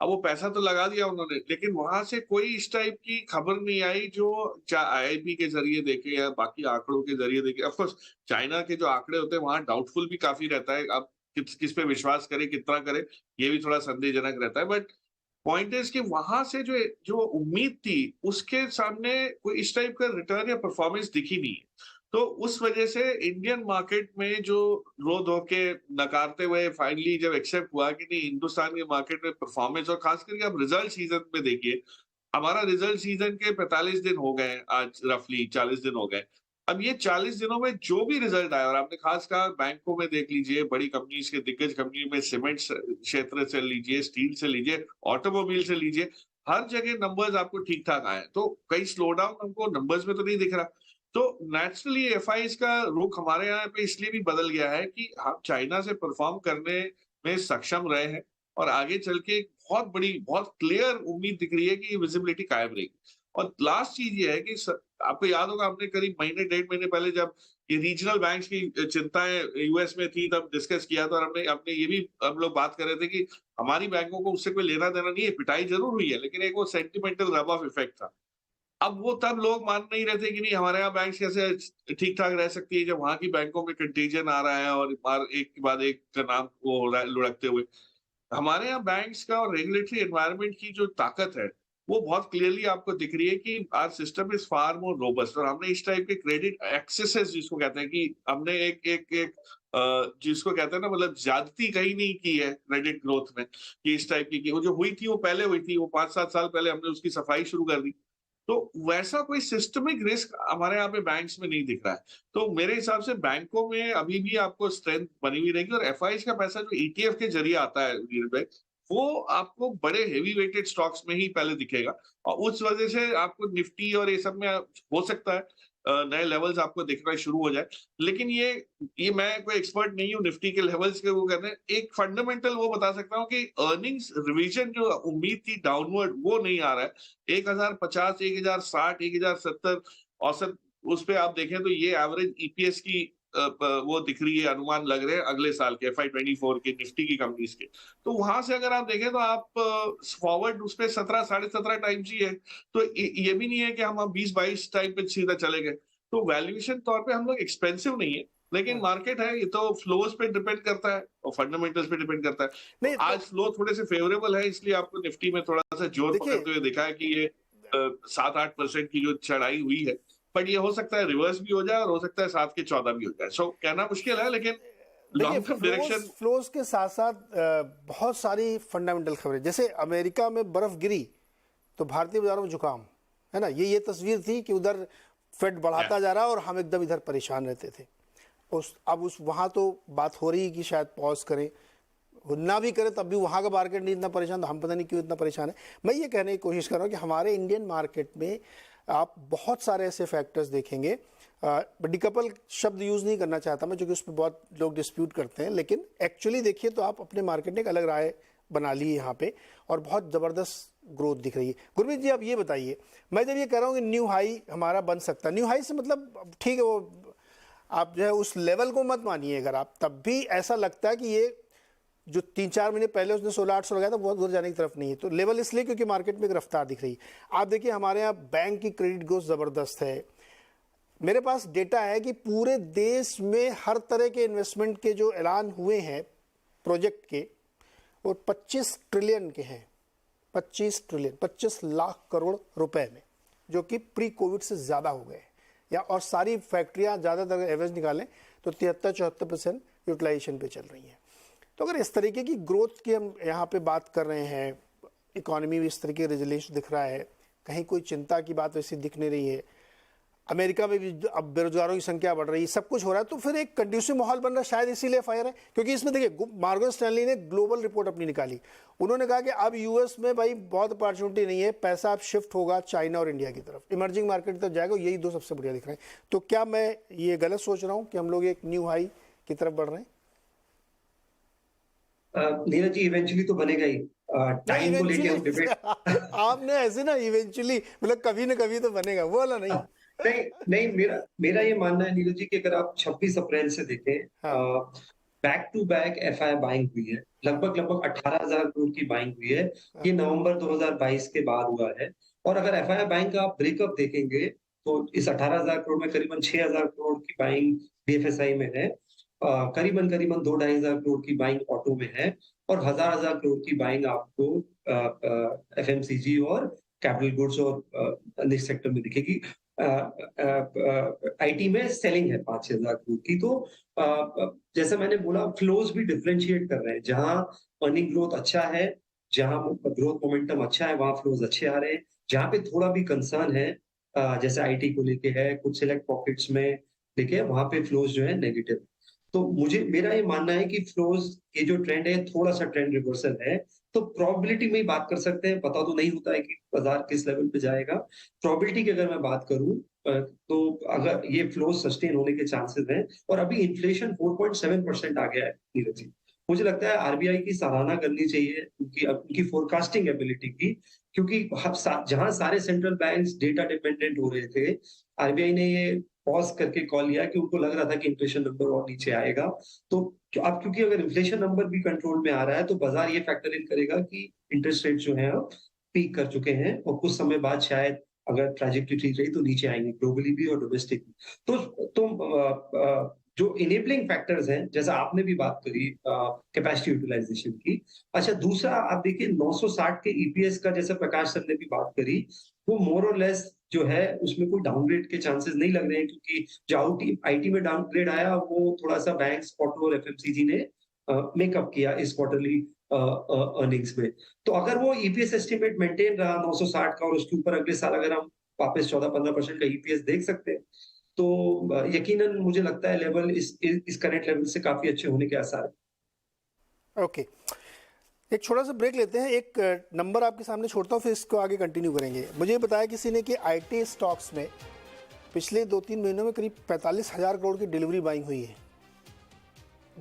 अब वो पैसा तो लगा दिया उन्होंने, लेकिन वहां से कोई इस टाइप की खबर नहीं आई जो आईआईपी के जरिए देखे या बाकी आंकड़ों के जरिए देखे। ऑफ कोर्स चाइना के जो आंकड़े होते हैं वहां डाउटफुल भी काफी रहता है, आप किस पे विश्वास करे, कितना करे, ये भी थोड़ा संदेहजनक रहता है। बट पॉइंट इज कि वहां से जो उम्मीद थी उसके सामने कोई इस टाइप का रिटर्न या परफॉर्मेंस दिखी नहीं है। तो उस वजह से इंडियन मार्केट में जो रो धो के नकारते हुए फाइनली जब एक्सेप्ट हुआ कि नहीं, हिंदुस्तान के मार्केट में परफॉर्मेंस, और खास करके आप रिजल्ट सीजन में देखिए, हमारा रिजल्ट सीजन के 45 दिन हो गए, आज रफली 40 दिन हो गए। अब ये 40 दिनों में जो भी रिजल्ट आया, और आपने खास कहा बैंकों में देख लीजिए, बड़ी कंपनीज के दिग्गज कंपनी में, सीमेंट क्षेत्र से लीजिए, स्टील से लीजिए, ऑटोमोबाइल से लीजिए, हर जगह नंबर्स आपको ठीक ठाक आए, तो कई स्लो डाउन हमको नंबर्स में तो नहीं दिख रहा। तो नेचुरली एफआईज का रुख हमारे यहाँ पे इसलिए भी बदल गया है कि हम चाइना से परफॉर्म करने में सक्षम रहे हैं और आगे चल के एक बहुत बड़ी, बहुत क्लियर उम्मीद दिख रही है कि विजिबिलिटी कायम रहेगी। और लास्ट चीज ये है कि आपको याद होगा, हमने करीब महीने 1.5 महीने पहले जब ये रीजनल बैंक्स की चिंताएं यूएस में थी तब डिस्कस किया था, और हमने ये भी हम लोग बात कर रहे थे कि हमारी बैंकों को उससे कोई लेना देना नहीं है, पिटाई जरूर हुई है, लेकिन एक वो सेंटिमेंटल रब ऑफ इफेक्ट था। अब वो तब लोग मान नहीं रहे थे कि नहीं हमारे यहाँ बैंक कैसे ठीक ठाक रह सकती है जब वहां की बैंकों में कंटेजन आ रहा है और एक के बाद एक का नाम वो हो रहा है लुढ़कते हुए। हमारे यहाँ बैंक्स का और रेगुलेटरी एनवायरनमेंट की जो ताकत है वो बहुत क्लियरली आपको दिख रही है कि आज system is far more robust, और हमने इस टाइप के क्रेडिट एक्सेसेस जिसको कहते हैं कि हमने एक जिसको कहते हैं ना, मतलब ज्यादती कहीं नहीं की है क्रेडिट ग्रोथ में, कि इस टाइप की वो जो हुई थी वो पहले हुई थी, वो 5-7 साल पहले हमने उसकी सफाई शुरू कर दी। तो वैसा कोई सिस्टमिक रिस्क हमारे यहाँ पे बैंक्स में नहीं दिख रहा है। तो मेरे हिसाब से बैंकों में अभी भी आपको स्ट्रेंथ बनी हुई रहेगी, और एफआईज का पैसा जो ईटीएफ के जरिए आता है वो आपको बड़े हेवी वेटेड स्टॉक्स में ही पहले दिखेगा, और उस वजह से आपको निफ्टी और ये सब में हो सकता है नए लेवल्स आपको दिखना शुरू हो जाए। लेकिन ये मैं कोई एक्सपर्ट नहीं हूँ निफ्टी के लेवल्स के वो कहते हैं। एक फंडामेंटल वो बता सकता हूँ कि अर्निंग्स रिवीजन जो उम्मीद थी डाउनवर्ड वो नहीं आ रहा है। 1050, 1060, 1070 औसत उस पे आप देखें तो ये एवरेज ईपीएस की वो दिख रही है, अनुमान लग रहे हैं अगले साल के FY24 के निफ्टी की कंपनीज के। तो वहां से अगर आप देखें तो आप फॉरवर्ड उस पे 17, 17.5 टाइम्स ही है। तो ये भी नहीं है कि हम 20-22 टाइम पे सीधा चले गए। तो वैल्यूएशन तौर पे हम लोग एक्सपेंसिव नहीं है, लेकिन मार्केट है, ये तो फ्लोज पे डिपेंड करता है और फंडामेंटल्स पे डिपेंड करता है। नहीं, तो आज फ्लो थोड़े से फेवरेबल है, इसलिए आपको निफ्टी में थोड़ा सा जोर पकड़ते हुए दिखा है कि ये 7-8% की जो चढ़ाई हुई है, बट ये हो सकता है रिवर्स भी हो जाए और हो सकता है 7 के 14 भी हो जाए। सो कहना मुश्किल है, लेकिन लॉन्ग टर्म डायरेक्शन फ्लोज के साथ साथ बहुत सारी फंडामेंटल खबरें, जैसे अमेरिका में बर्फ गिरी तो भारतीय बाजारों में जुकाम, है ना, ये तस्वीर थी कि उधर फेड बढ़ाता जा रहा और हम एकदम इधर परेशान रहते थे। अब वहाँ तो बात हो रही है कि शायद पॉज करें, ना भी करें तब भी वहाँ का मार्केट नहीं इतना परेशान, तो हम पता नहीं क्यों इतना परेशान है। मैं ये कहने की कोशिश कर रहा हूँ कि हमारे इंडियन मार्केट में आप बहुत सारे ऐसे फैक्टर्स देखेंगे, डिकपल शब्द यूज़ नहीं करना चाहता मैं, क्योंकि उस पर बहुत लोग डिस्प्यूट करते हैं, लेकिन एक्चुअली देखिए तो आप अपने मार्केट ने एक अलग राय बना ली है यहाँ पे, और बहुत ज़बरदस्त ग्रोथ दिख रही है। गुरमीत जी, आप ये बताइए, मैं जब ये कह रहा हूँ कि न्यू हाई हमारा बन सकता है, न्यू हाई से मतलब ठीक है, वो आप जो है उस लेवल को मत मानिए, अगर आप तब भी ऐसा लगता है कि ये जो 3-4 महीने पहले उसने 1600 लगाया था बहुत दूर जाने की तरफ नहीं है, तो लेवल इसलिए क्योंकि मार्केट में एक रफ्तार दिख रही है। आप देखिए हमारे यहाँ बैंक की क्रेडिट ग्रोथ ज़बरदस्त है। मेरे पास डेटा है कि पूरे देश में हर तरह के इन्वेस्टमेंट के जो ऐलान हुए हैं प्रोजेक्ट के, वो 25 ट्रिलियन के हैं, 25 ट्रिलियन, 25 लाख करोड़ रुपए में, जो कि प्री कोविड से ज़्यादा हो गए या, और सारी फैक्ट्रियाँ ज़्यादातर एवरेज निकालें तो 73-74% यूटिलाइजेशन पे चल रही हैं। तो अगर इस तरीके की ग्रोथ की हम यहाँ पे बात कर रहे हैं, इकोनॉमी में इस तरीके का रिजल्यूशन दिख रहा है, कहीं कोई चिंता की बात वैसी दिख नहीं रही है, अमेरिका में भी अब बेरोजगारों की संख्या बढ़ रही है, सब कुछ हो रहा है, तो फिर एक कंड्यूसिव माहौल बन रहा है, शायद इसीलिए फायर है। क्योंकि इसमें देखिए मॉर्गन स्टैनली ने ग्लोबल रिपोर्ट अपनी निकाली, उन्होंने कहा कि अब यूएस में भाई बहुत अपॉर्चुनिटी नहीं है, पैसा अब शिफ्ट होगा चाइना और इंडिया की तरफ, इमर्जिंग मार्केट की तरफ जाएगा, यही दो सबसे बढ़िया दिख रहे हैं। तो क्या मैं ये गलत सोच रहा हूँ कि हम लोग एक न्यू हाई की तरफ बढ़ रहे हैं? नीरज जी, इवेंचुअली तो बनेगा ही, टाइम को लेके हम डिबेट आपने ऐसे ना इवेंचुअली मतलब कभी ना कभी तो बनेगा, वो वाला नहीं। नहीं, मेरा ये मानना है नीरज जी कि अगर आप 26 अप्रैल से देखें, back to back FI buying हुई है, लगभग 18,000 करोड़ की बाइंग हुई है। ये नवंबर 2022 के बाद हुआ है। और अगर एफआई बाइंग का आप ब्रेकअप देखेंगे तो इस 18,000 करोड़ में करीबन 6,000 करोड़ की बाइंग बीएफएसआई में है, करीबन 2-2,500 करोड़ की बाइंग ऑटो में है, और हजार करोड़ की बाइंग आपको एफएमसीजी और कैपिटल गुड्स और निजी सेक्टर में दिखेगी। आईटी में सेलिंग है 5,000 करोड़ की। तो जैसे मैंने बोला, फ्लोज भी डिफरेंशिएट कर रहे हैं, जहां अर्निंग ग्रोथ अच्छा है, जहां ग्रोथ मोमेंटम अच्छा है, वहां फ्लोज अच्छे आ रहे हैं। जहां पे थोड़ा भी कंसर्न है, जैसे आईटी को लेके है, कुछ सिलेक्ट पॉकेट्स में लेके, वहां पे फ्लोज जो है नेगेटिव। तो मेरा ये मानना है कि फ्लोज ये जो ट्रेंड है थोड़ा सा ट्रेंड रिवर्सल है। तो प्रोबेबिलिटी में ही बात कर सकते हैं, पता तो नहीं होता है कि बाजार किस लेवल पे जाएगा। प्रोबेबिलिटी की अगर मैं बात करूं तो अगर ये फ्लो सस्टेन होने के चांसेस हैं, और अभी इन्फ्लेशन 4.7% आ गया है नीरज जी। मुझे लगता है आरबीआई की सराहना करनी चाहिए उनकी फोरकास्टिंग एबिलिटी की, क्योंकि जहां सारे सेंट्रल बैंक्स डेटा डिपेंडेंट हो रहे थे, आरबीआई ने ये पॉज करके कॉल लिया कि उनको लग रहा था कि इन्फ्लेशन नंबर और नीचे आएगा। तो अब क्योंकि अगर इन्फ्लेशन नंबर भी कंट्रोल में आ रहा है तो बाजार ये फैक्टर इन करेगा कि इंटरेस्ट रेट जो है अब पीक कर चुके हैं, और कुछ समय बाद शायद अगर ट्रैजेक्टरी ठीक रही तो नीचे आएंगे ग्लोबली भी और डोमेस्टिक भी। जो इनेबलिंग फैक्टर्स हैं, जैसा आपने भी बात करी कैपेसिटी यूटिलाइजेशन की। अच्छा, दूसरा आप देखिए 960 के ईपीएस का, जैसा प्रकाश सर ने भी बात करी, वो मोर और लेस जो है उसमें कोई डाउनग्रेड के चांसेस नहीं लग रहे हैं, क्योंकि जो आईटी में डाउनग्रेड आया वो थोड़ा सा बैंक्स, ऑटो और एफएमसीजी ने मेकअप किया इस क्वार्टरली अर्निंग्स में। तो अगर वो ईपीएस एस्टिमेट मेंटेन रहा 960 का, और उसके ऊपर अगले साल अगर हम वापस 14-15% का ईपीएस देख सकते हैं, तो यकीनन मुझे लगता है लेवल इस करंट लेवल से काफी अच्छे होने के आसार है। ओके, एक छोटा सा ब्रेक लेते हैं। एक नंबर आपके सामने छोड़ता हूँ, फिर इसको आगे कंटिन्यू करेंगे। मुझे बताया किसी ने कि आईटी स्टॉक्स में पिछले 2-3 महीनों में करीब 45,000 करोड़ की डिलीवरी बाइंग हुई है।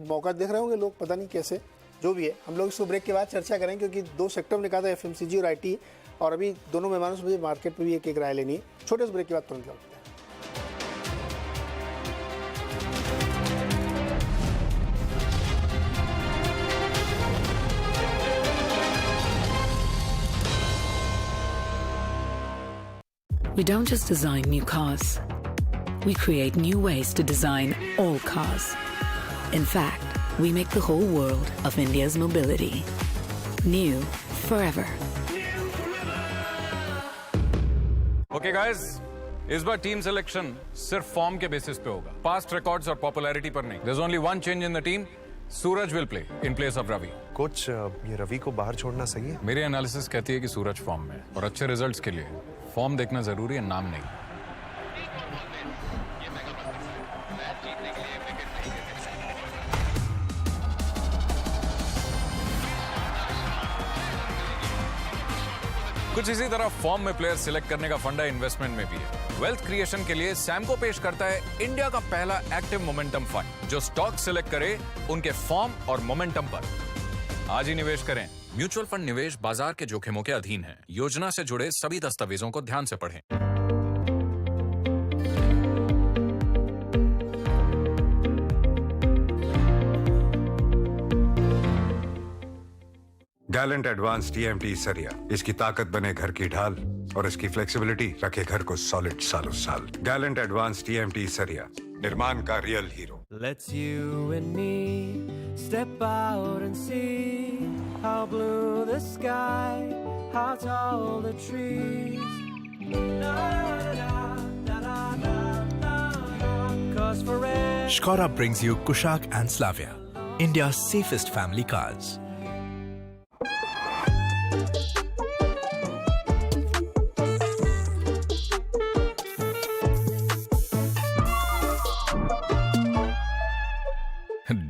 मौका देख रहे होंगे लोग, पता नहीं कैसे, जो भी है। हम लोग इसको ब्रेक के बाद चर्चा करेंगे, क्योंकि दो सेक्टर ने कहा था, एफएमसीजी और आईटी, और अभी दोनों मेहमानों से मुझे मार्केट पर भी एक एक राय लेनी है। छोटे से ब्रेक के बाद तुरंत लौटते हैं। We don't just design new cars. We create new ways to design all cars. In fact, we make the whole world of India's mobility new forever. Okay guys, इस बार टीम सिलेक्शन सिर्फ form के basis पे होगा, past records और popularity पर नहीं। There's only one change in the team. Suraj will play in place of Ravi. Coach, ये रवि को बाहर छोड़ना सही है? मेरी एनालिसिस कहती है कि सूरज फॉर्म में है, और अच्छे रिजल्ट्स के लिए फॉर्म देखना जरूरी है, नाम नहीं। कुछ इसी तरह फॉर्म में प्लेयर सिलेक्ट करने का फंडा इन्वेस्टमेंट में भी है। वेल्थ क्रिएशन के लिए सैमको पेश करता है इंडिया का पहला एक्टिव मोमेंटम फंड, जो स्टॉक सिलेक्ट करे उनके फॉर्म और मोमेंटम पर। आज ही निवेश करें। म्यूचुअल फंड निवेश बाजार के जोखिमों के अधीन है। योजना से जुड़े सभी दस्तावेजों को ध्यान से पढ़ें। गैलेंट एडवांस टीएमटी सरिया, इसकी ताकत बने घर की ढाल और इसकी फ्लेक्सिबिलिटी रखे घर को सॉलिड सालों साल। गैलेंट एडवांस टीएमटी सरिया, निर्माण का real hero. Let's you and me step out and see how blue the sky, how tall the trees. Cause forever. Skoda brings you Kushaq and Slavia, India's safest family cars.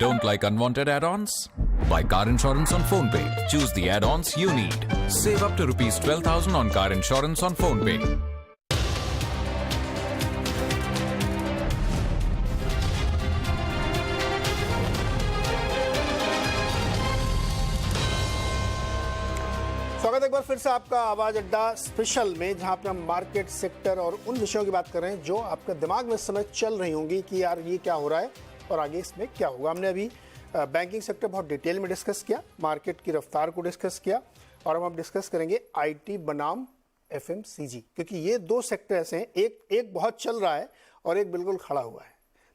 Don't like unwanted add-ons? Buy car insurance on PhonePe. Choose the add-ons you need. Save up to rupees 12,000 on car insurance on PhonePe. स्वागत है एक बार फिर से आपका आवाज अड्डा special में, जहां पे हम मार्केट सेक्टर और उन विषयों की बात कर रहे हैं जो आपके दिमाग में इस समय चल रही होंगी कि यार ये क्या हो रहा है और आगे इसमें क्या होगा। हमने अभी बैंकिंग सेक्टर बहुत डिटेल में डिस्कस किया, मार्केट की रफ्तार को डिस्कस किया, और अब हम डिस्कस करेंगे आईटी बनाम एफएमसीजी, क्योंकि ये दो सेक्टर ऐसे हैं, एक बहुत चल रहा है और एक बिल्कुल खड़ा हुआ है।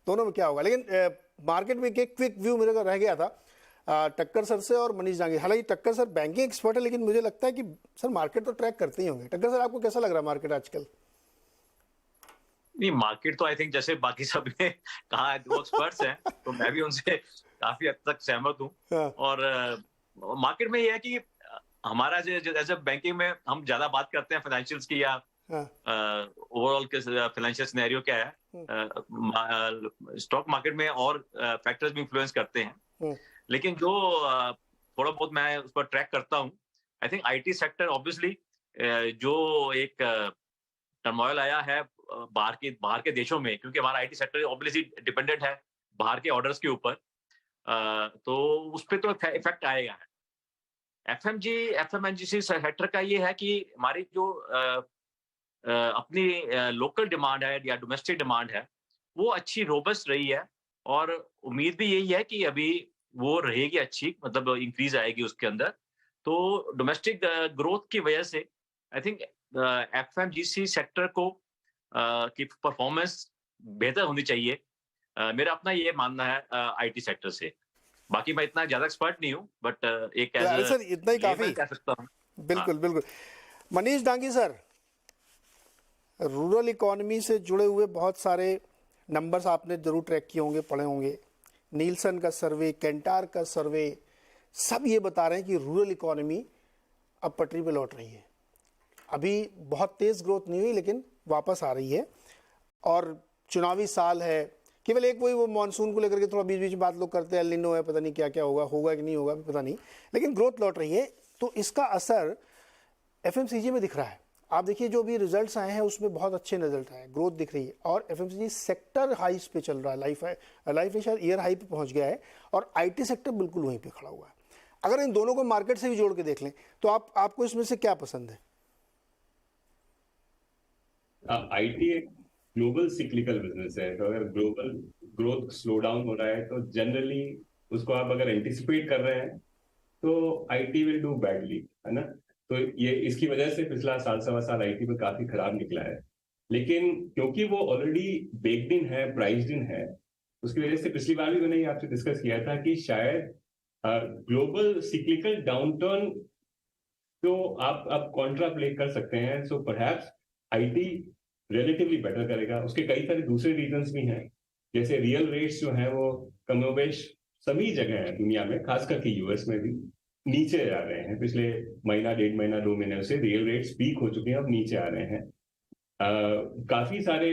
दोनों में क्या होगा। लेकिन मार्केट में एक क्विक व्यू मेरे को रह गया था टक्कर सर से और मनीष जांगी। हालांकि टक्कर सर बैंकिंग एक्सपर्ट है, लेकिन मुझे लगता है कि सर मार्केट तो ट्रैक करते ही होंगे। टक्कर सर, आपको कैसा लग रहा है मार्केट आजकल? नहीं, मार्केट तो आई थिंक जैसे बाकी सब ने कहा वो एक्सपर्ट्स हैं, तो मैं भी उनसे काफी हद तक सहमत हूँ। और मार्केट में ये है कि हमारा जैसे बैंकिंग में हम ज्यादा बात करते हैं फाइनेंशियल्स की या ओवरऑल के फाइनेंशियल सिनेरियो क्या है, स्टॉक मार्केट में और फैक्टर्स भी इन्फ्लुएंस करते हैं, लेकिन जो थोड़ा बहुत मैं उस पर ट्रैक करता हूँ, I think IT sector obviously जो एक टर्मोइल आया है बाहर के देशों में, क्योंकि हमारा आईटी सेक्टर ऑब्वियसली डिपेंडेंट है बाहर के ऑर्डर्स के ऊपर, तो उस पर तो इफेक्ट आएगा। एफएमजीसी सेक्टर का ये है कि हमारी जो अपनी लोकल डिमांड है या डोमेस्टिक डिमांड है वो अच्छी रोबस्ट रही है, और उम्मीद भी यही है कि अभी वो रहेगी अच्छी, मतलब इंक्रीज आएगी उसके अंदर। तो डोमेस्टिक ग्रोथ की वजह से आई थिंक एफएमजीसी सेक्टर को की परफॉर्मेंस बेहतर होनी चाहिए, मेरा अपना ये मानना है आईटी सेक्टर से। बाकी मैं इतना ज्यादा एक्सपर्ट नहीं हूँ, बट एक सर इतना ही काफी कह सकता हूँ। बिल्कुल बिल्कुल। Manish Dangi sir, rural economy से जुड़े हुए बहुत सारे नंबर्स आपने जरूर ट्रैक किए होंगे, पढ़े होंगे। नीलसन का सर्वे, कैंटार का सर्वे, सब ये बता रहे हैं कि रूरल इकोनॉमी अब पटरी पे लौट रही है। अभी बहुत तेज़ ग्रोथ नहीं हुई, लेकिन वापस आ रही है, और चुनावी साल है। केवल एक वो मानसून को लेकर के थोड़ा बीच बीच में बात लोग करते हैं, एल निनो है, पता नहीं क्या क्या होगा कि नहीं होगा पता नहीं, लेकिन ग्रोथ लौट रही है। तो इसका असर एफएमसीजी में दिख रहा है। आप देखिए जो भी रिजल्ट्स आए हैं उसमें बहुत अच्छे रिजल्ट आए, ग्रोथ दिख रही है, और एफएमसीजी सेक्टर हाइस पे चल रहा है। लाइफ में शायद ईयर हाई पे पहुंच गया है, और आईटी सेक्टर बिल्कुल वहीं पे खड़ा हुआ है। अगर इन दोनों को मार्केट से भी जोड़ के देख लें तो आपको इसमें से क्या पसंद है? आईटी एक ग्लोबल सिक्लिकल बिजनेस है, तो अगर ग्लोबल ग्रोथ स्लो डाउन हो रहा है तो जनरली उसको आप अगर एंटिसिपेट कर रहे हैं तो आईटी विल डू बैडली, है ना। तो ये इसकी वजह से पिछला साल सवा साल आईटी में काफी खराब निकला है, लेकिन क्योंकि वो ऑलरेडी बेक्ड इन है, प्राइस्ड इन है, उसकी वजह से पिछली बार भी मैंने आपसे डिस्कस किया था कि शायद ग्लोबल सिक्लिकल डाउनटर्न तो आप कॉन्ट्रा प्ले कर सकते हैं। सो परहैप्स आईटी रिलेटिवली बेटर करेगा। उसके कई सारे दूसरे रीजंस भी हैं, जैसे रियल रेट्स जो हैं वो कमोबेश सभी जगह है दुनिया में, खास करके यूएस में भी नीचे आ रहे हैं। पिछले महीना, 1.5 महीना, 2 महीने से रियल रेट्स पीक हो चुके हैं, अब नीचे आ रहे हैं। काफी सारे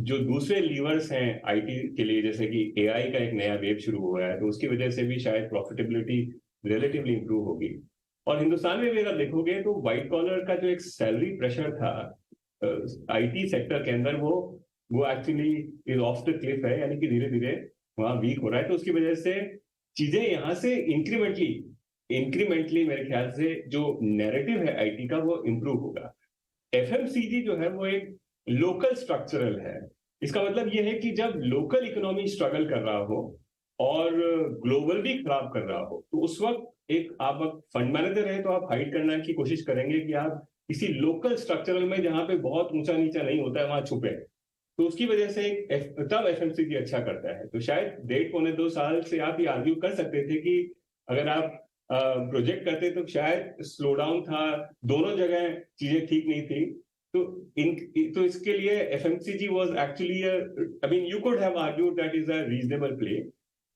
जो दूसरे लीवर्स हैं आईटी के लिए, जैसे कि एआई का एक नया वेव शुरू हुआ है, तो उसकी वजह से भी शायद प्रॉफिटेबिलिटी रिलेटिवली इंप्रूव होगी। और हिंदुस्तान में भी अगर देखोगे तो व्हाइट कॉलर का जो एक सैलरी प्रेशर था आईटी सेक्टर के अंदर, वो actually is of the Cliff है, यानी कि धीरे धीरे वहां वीक हो रहा है। तो उसकी वजह से चीजें यहाँ से इंक्रीमेंटली मेरे ख्याल से जो नैरेटिव है आईटी का वो इंप्रूव होगा। एफएमसीजी जो है वो एक लोकल स्ट्रक्चरल है। इसका मतलब ये है कि जब लोकल इकोनॉमी स्ट्रगल कर रहा हो और ग्लोबल भी खराब कर रहा हो, तो उस वक्त एक आप फंड मैनेजर है तो आप हाइड करने की कोशिश करेंगे कि आप किसी लोकल स्ट्रक्चरल में जहां पे बहुत ऊंचा नीचा नहीं होता है वहां छुपे। तो उसकी वजह से तब एफएमसीजी अच्छा करता है। तो शायद 1.5-2 साल से आप ये आर्ग्यू कर सकते थे कि अगर आप प्रोजेक्ट करते तो शायद स्लो डाउन था, दोनों जगह चीजें ठीक नहीं थी। तो इसके लिए FMCG was actually I mean you could have argued that is a reasonable play,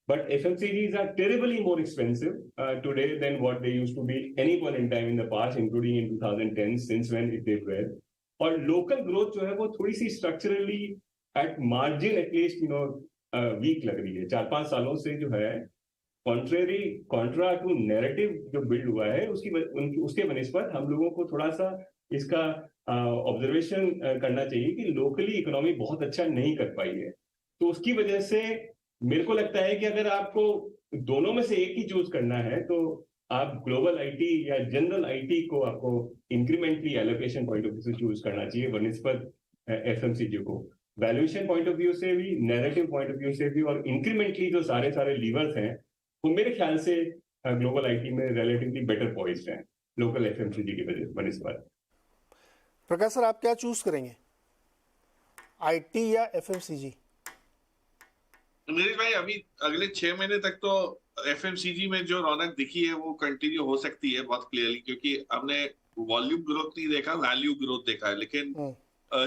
but FMCGs are terribly more expensive today than what they used to be any point in time in the past, including in 2010, since when it did well. और local growth जो है वो थोड़ी सी structurally at margin at least weak लग रही है। 4-5 सालों से जो है contra to narrative जो build हुआ है उसके बनिस्बत हम लोगों को थोड़ा सा इसका ऑब्जर्वेशन करना चाहिए कि लोकली इकोनॉमी बहुत अच्छा नहीं कर पाई है। तो उसकी वजह से मेरे को लगता है कि अगर आपको दोनों में से एक ही चूज करना है तो आप ग्लोबल आईटी या जनरल आईटी को आपको incrementally allocation point of view से चूज करना चाहिए बनिस्बत एफएमसीजी को। वैल्यूएशन पॉइंट ऑफ व्यू से भी, नैरेटिव पॉइंट ऑफ व्यू से भी, और इंक्रीमेंटली जो सारे लीवर्स हैं वो मेरे ख्याल से ग्लोबल आईटी में रिलेटिवली बेटर पॉइज्ड हैं लोकल एफएमसीजी की बनिस्बत। प्रकाश सर, आप क्या चूज करेंगे, आईटी या एफएमसीजी? नीरज भाई, अभी अगले 6 महीने तक तो एफएमसीजी में जो रौनक दिखी है वो कंटिन्यू हो सकती है बहुत क्लियरली, क्योंकि हमने वॉल्यूम ग्रोथ नहीं देखा, वैल्यू ग्रोथ देखा है। लेकिन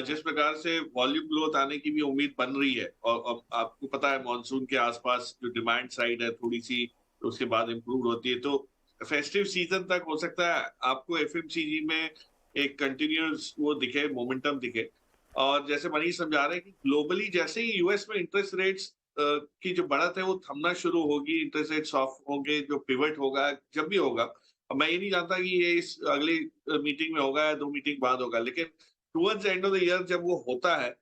जिस प्रकार से वॉल्यूम ग्रोथ आने की भी उम्मीद बन रही है, और आपको पता है मॉनसून के आसपास जो डिमांड साइड है थोड़ी सी तो उसके बाद इम्प्रूव होती है, तो फेस्टिव सीजन तक हो सकता है आपको एफएमसीजी में एक कंटिन्यूस वो दिखे, मोमेंटम दिखे। और जैसे मनीष समझा रहे हैं कि ग्लोबली जैसे ही यूएस में इंटरेस्ट रेट्स की जो बढ़त है वो थमना शुरू होगी, इंटरेस्ट रेट ऑफ होंगे, जो पिवट होगा जब भी होगा, अब मैं ये नहीं जानता कि ये इस अगली मीटिंग में होगा या 2 मीटिंग बाद होगा, लेकिन towards end of the year जब वो होता है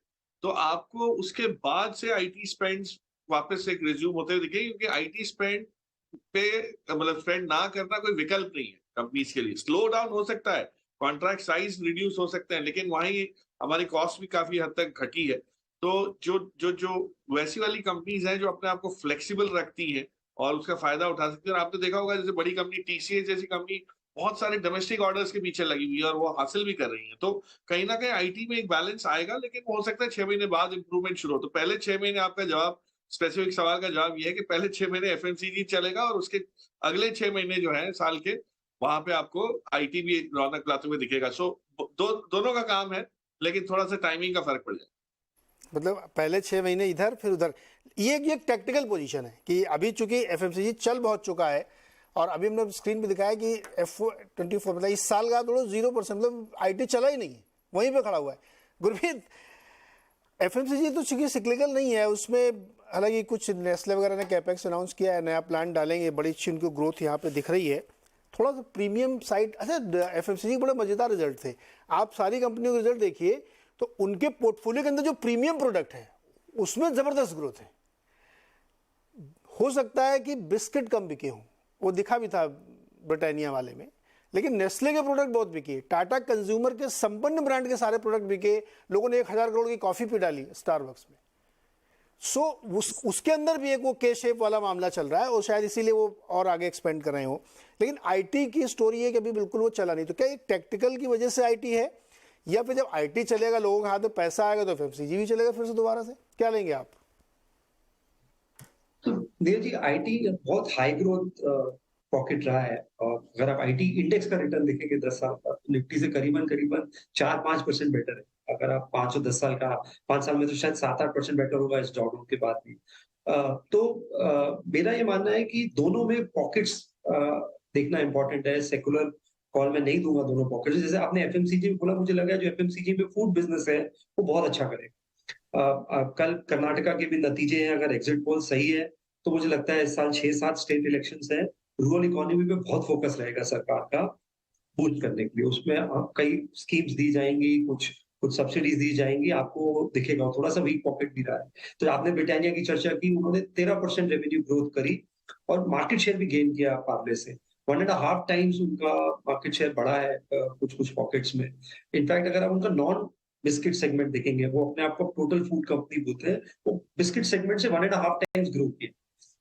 तो आपको उसके बाद से आईटी स्पेंड्स वापस एक रिज्यूम होते हुए दिखेंगे, क्योंकि आईटी स्पेंड पे मतलब स्पेंड ना करना कोई विकल्प नहीं है कंपनीज के लिए। स्लो डाउन हो सकता है, कॉन्ट्रैक्ट साइज रिड्यूस हो सकते हैं, लेकिन वहीं हमारी कॉस्ट भी काफी हद तक घटी है। तो जो वैसी वाली कंपनीज हैं जो अपने आप को फ्लेक्सिबल रखती हैं और उसका फायदा उठा सकती है, और आपने देखा होगा जैसे बड़ी कंपनी टीसीएस जैसी कंपनी बहुत सारे डोमेस्टिक ऑर्डर्स के पीछे लगी हुई है और वो हासिल भी कर रही है। तो कहीं ना कहीं आईटी में एक बैलेंस आएगा, लेकिन हो सकता है 6 महीने बाद इंप्रूवमेंट शुरू हो। तो पहले 6 महीने आपका जवाब, स्पेसिफिक सवाल का जवाब ये है कि पहले 6 महीने एफएमसीजी चलेगा और उसके अगले 6 महीने जो है साल के, वहां पे आपको आईटी भी रौनक लाते हुए दिखेगा। सो दोनों का काम है, लेकिन थोड़ा सा टाइमिंग का फर्क पड़ जाए। मतलब पहले 6 महीने इधर फिर उधर, ये एक टेक्निकल पोजीशन है कि अभी चूंकि एफएमसीजी चल बहुत चुका है और अभी हमने स्क्रीन पे दिखाया कि F24 मतलब इस साल का तो 0%, मतलब आईटी चला ही नहीं है, वहीं पे खड़ा हुआ है। गुरमीत, एफएमसीजी तो चूंकि सिक्लिकल नहीं है, उसमें हालांकि कुछ नेस्ले वगैरह ने कैपेक्स अनाउंस किया है, नया प्लांट डालेंगे, बड़ी अच्छी उनको ग्रोथ यहाँ पे दिख रही है। थोड़ा सा प्रीमियम साइड, अच्छा एफएमसीजी बड़े मजेदार रिजल्ट थे। आप सारी कंपनियों के रिजल्ट देखिए तो उनके पोर्टफोलियो के अंदर जो प्रीमियम प्रोडक्ट है उसमें जबरदस्त ग्रोथ है। हो सकता है कि बिस्किट कम बिके हों, वो दिखा भी था ब्रिटानिया वाले में, लेकिन नेस्ले के प्रोडक्ट बहुत बिके। टाटा कंज्यूमर के संपन्न ब्रांड के सारे प्रोडक्ट बिके। लोगों ने 1000 करोड़ की कॉफी पी डाली स्टारबक्स में। सो उसके अंदर भी एक वो के शेप वाला मामला चल रहा है और शायद इसीलिए वो और आगे एक्सपेंड कर रहे हो। लेकिन आईटी की स्टोरी है कि अभी बिल्कुल वो चला नहीं। तो क्या एक टेक्निकल की वजह से आईटी है, या फिर जब आईटी चलेगा, लोगों के हाथ में पैसा आएगा तो एफएमसीजी भी चलेगा फिर से दोबारा से? क्या लेंगे आप? तो नीरज जी, आईटी बहुत हाई ग्रोथ पॉकेट रहा है, और अगर आप आईटी इंडेक्स का रिटर्न देखेंगे 10 साल का, निफ्टी से करीबन 4-5% बेटर है। अगर आप 5 और 10 साल का, 5 साल में तो शायद 7-8% बेटर होगा इस ड्रॉप के बाद भी। मेरा ये मानना है कि दोनों में पॉकेट्स देखना इंपॉर्टेंट है। सेकुलर कॉल मैं नहीं दूंगा दोनों पॉकेट्स। जैसे आपने एफएमसीजी में बोला, मुझे लगा जो एफएमसीजी में फूड बिजनेस है वो बहुत अच्छा करेगा। कल कर्नाटका के भी नतीजे हैं, अगर एग्जिट पोल सही है तो मुझे लगता है इस साल 6-7 स्टेट इलेक्शंस है, रूरल इकोनॉमी पे बहुत फोकस रहेगा सरकार का बूस्ट करने के लिए। उसमें कई स्कीम्स दी जाएंगी, कुछ सब्सिडीज दी जाएंगी, आपको दिखेगा। थोड़ा सा वीक पॉकेट भी रहा है। तो आपने ब्रिटानिया की चर्चा की, उन्होंने 13% रेवेन्यू ग्रोथ करी और मार्केट शेयर भी गेन किया पार्ले से। 1.5 टाइम्स उनका मार्केट शेयर बढ़ा है कुछ पॉकेट्स में। इनफैक्ट अगर आप उनका नॉन बिस्किट सेगमेंट देखेंगे, वो अपने आप को टोटल फूड कंपनी बोलते हैं, वो बिस्किट सेगमेंट से 1.5 टाइम्स ग्रो किया।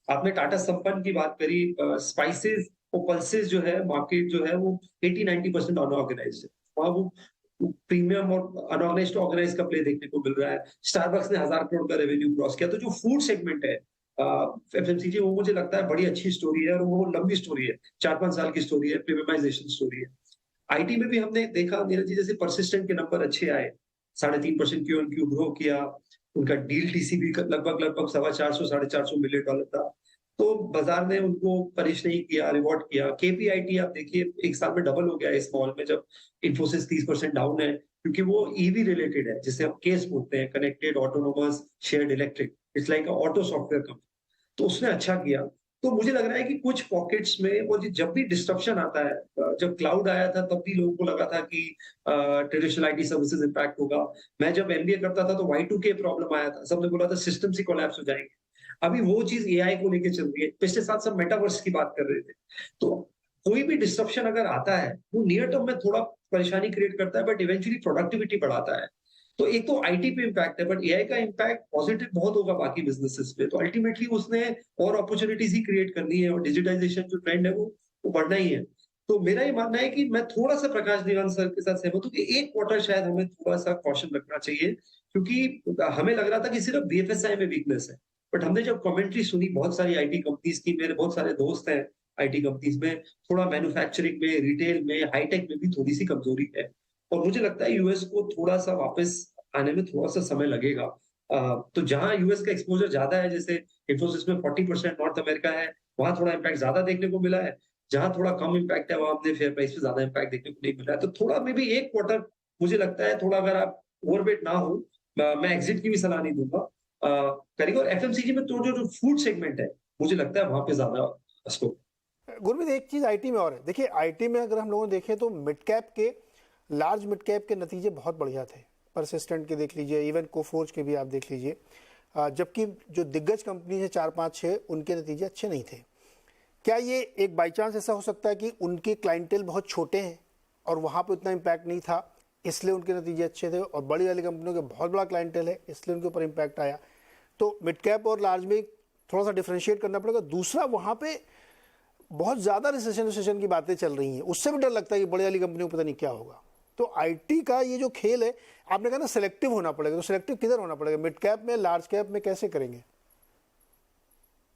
आपने टाटा संपन्न की बात करी, स्पाइसेस और पल्सेस जो है मार्केट जो है वो 80-90% अनऑर्गेनाइज्ड है। वहां वो प्रीमियम और अनऑर्गेनाइज्ड ऑर्गेनाइज का प्ले देखने को मिल रहा है। स्टारबक्स ने 1000 करोड़ का रेवेन्यू क्रॉस किया। तो जो फूड सेगमेंट है एफएमसीजी, वो मुझे लगता है बड़ी अच्छी स्टोरी है और वो लंबी स्टोरी है, 4-5 साल की स्टोरी है, प्रीमियमाइजेशन स्टोरी है। आईटी में भी हमने देखा नीरज जी, जैसे परसिस्टेंट के नंबर अच्छे आए, 3.5% क्यू ग्रो किया। उनका डील टीसीबी लगभग 450-450 मिलियन डॉलर था। तो बाजार ने उनको पनिश नहीं किया, रिवॉर्ड किया। केपीआईटी आप देखिए एक साल में डबल हो गया इस मॉल में, जब इन्फोसिस 30% डाउन है, क्योंकि वो ईवी रिलेटेड है, जिसे हम केस बोलते हैं, connected autonomous shared electric, it's like auto software company. तो उसने अच्छा किया। तो मुझे लग रहा है कि कुछ पॉकेट्स में वो जब भी डिस्ट्रप्शन आता है, जब क्लाउड आया था तब भी लोगों को लगा था कि ट्रेडिशनल आईटी सर्विसेज इंपैक्ट होगा। मैं जब एमबीए करता था तो Y2K प्रॉब्लम आया था, सबने बोला था सिस्टम ही कोलैप्स हो जाएंगे। अभी वो चीज एआई को लेके चल रही है। पिछले साल सब मेटावर्स की बात कर रहे थे। तो कोई भी डिस्ट्रप्शन अगर आता है वो नियर टर्म में थोड़ा परेशानी क्रिएट करता है, बट इवेंचुअली प्रोडक्टिविटी बढ़ाता है। तो एक तो आईटी पे इम्पैक्ट है, बट एआई का इम्पैक्ट पॉजिटिव बहुत होगा बाकी बिजनेसेस पे। तो अल्टीमेटली उसने और अपॉर्चुनिटीज ही क्रिएट करनी है, और डिजिटाइजेशन जो ट्रेंड है वो बढ़ना ही है। तो मेरा ये मानना है कि मैं थोड़ा सा प्रकाश दीवान सर के साथ सहमत हूँ कि एक क्वार्टर शायद हमें थोड़ा सा कॉशन रखना चाहिए, क्योंकि हमें लग रहा था कि सिर्फ बीएफएसआई में वीकनेस है, बट हमने जब कमेंट्री सुनी बहुत सारी आईटी कंपनीज की, मेरे बहुत सारे दोस्त हैं आईटी कंपनीज में, थोड़ा मैन्युफैक्चरिंग में, रिटेल में, हाईटेक में भी थोड़ी सी कमजोरी है। और मुझे लगता है यूएस को थोड़ा सा वापस आने में थोड़ा सा समय लगेगा। तो जहां यूएस का एक्सपोजर ज्यादा है, जैसे इन्फोसिस में 40% नॉर्थ अमेरिका है, वहां थोड़ा इम्पैक्ट ज्यादा देखने को मिला है। जहां थोड़ा कम इम्पैक्ट है वहां हमने फेयर प्राइस पे ज्यादा इम्पैक्ट देखने को नहीं मिला है। तो थोड़ा मे बी एक क्वार्टर मुझे लगता है थोड़ा, अगर आप ओवरवेट ना हो, मैं एग्जिट की भी सलाह नहीं दूंगा करेंगे। और एफएमसीजी में तो जो फूड सेगमेंट है मुझे लगता है वहां पे ज्यादा स्कोप। गुरमीत, एक चीज आईटी में और है, देखिए आईटी में अगर हम लोगों ने देखें तो मिड कैप के, लार्ज मिड कैप के नतीजे बहुत बढ़िया थे। परसिस्टेंट के देख लीजिए, इवन कोफोर्ज के भी आप देख लीजिए, जबकि जो दिग्गज कंपनी है 4-5-6 उनके नतीजे अच्छे नहीं थे। क्या ये एक बाई चांस ऐसा हो सकता है कि उनके क्लाइंटेल बहुत छोटे हैं और वहाँ पे उतना इम्पैक्ट नहीं था इसलिए उनके नतीजे अच्छे थे, और बड़ी वाली कंपनियों के बहुत बड़ा क्लाइंटेल है इसलिए उनके ऊपर इम्पैक्ट आया? तो मिड कैप और लार्ज में थोड़ा सा डिफ्रेंशिएट करना पड़ेगा। दूसरा, वहाँ पे बहुत ज़्यादा रिसेशन की बातें चल रही हैं, उससे भी डर लगता है कि बड़ी वाली कंपनियों को पता नहीं क्या होगा। तो आईटी का ये जो खेल है, आपने कहा ना सेलेक्टिव होना पड़ेगा, तो सेलेक्टिव किधर होना पड़ेगा, मिड कैप में, लार्ज कैप में, कैसे करेंगे?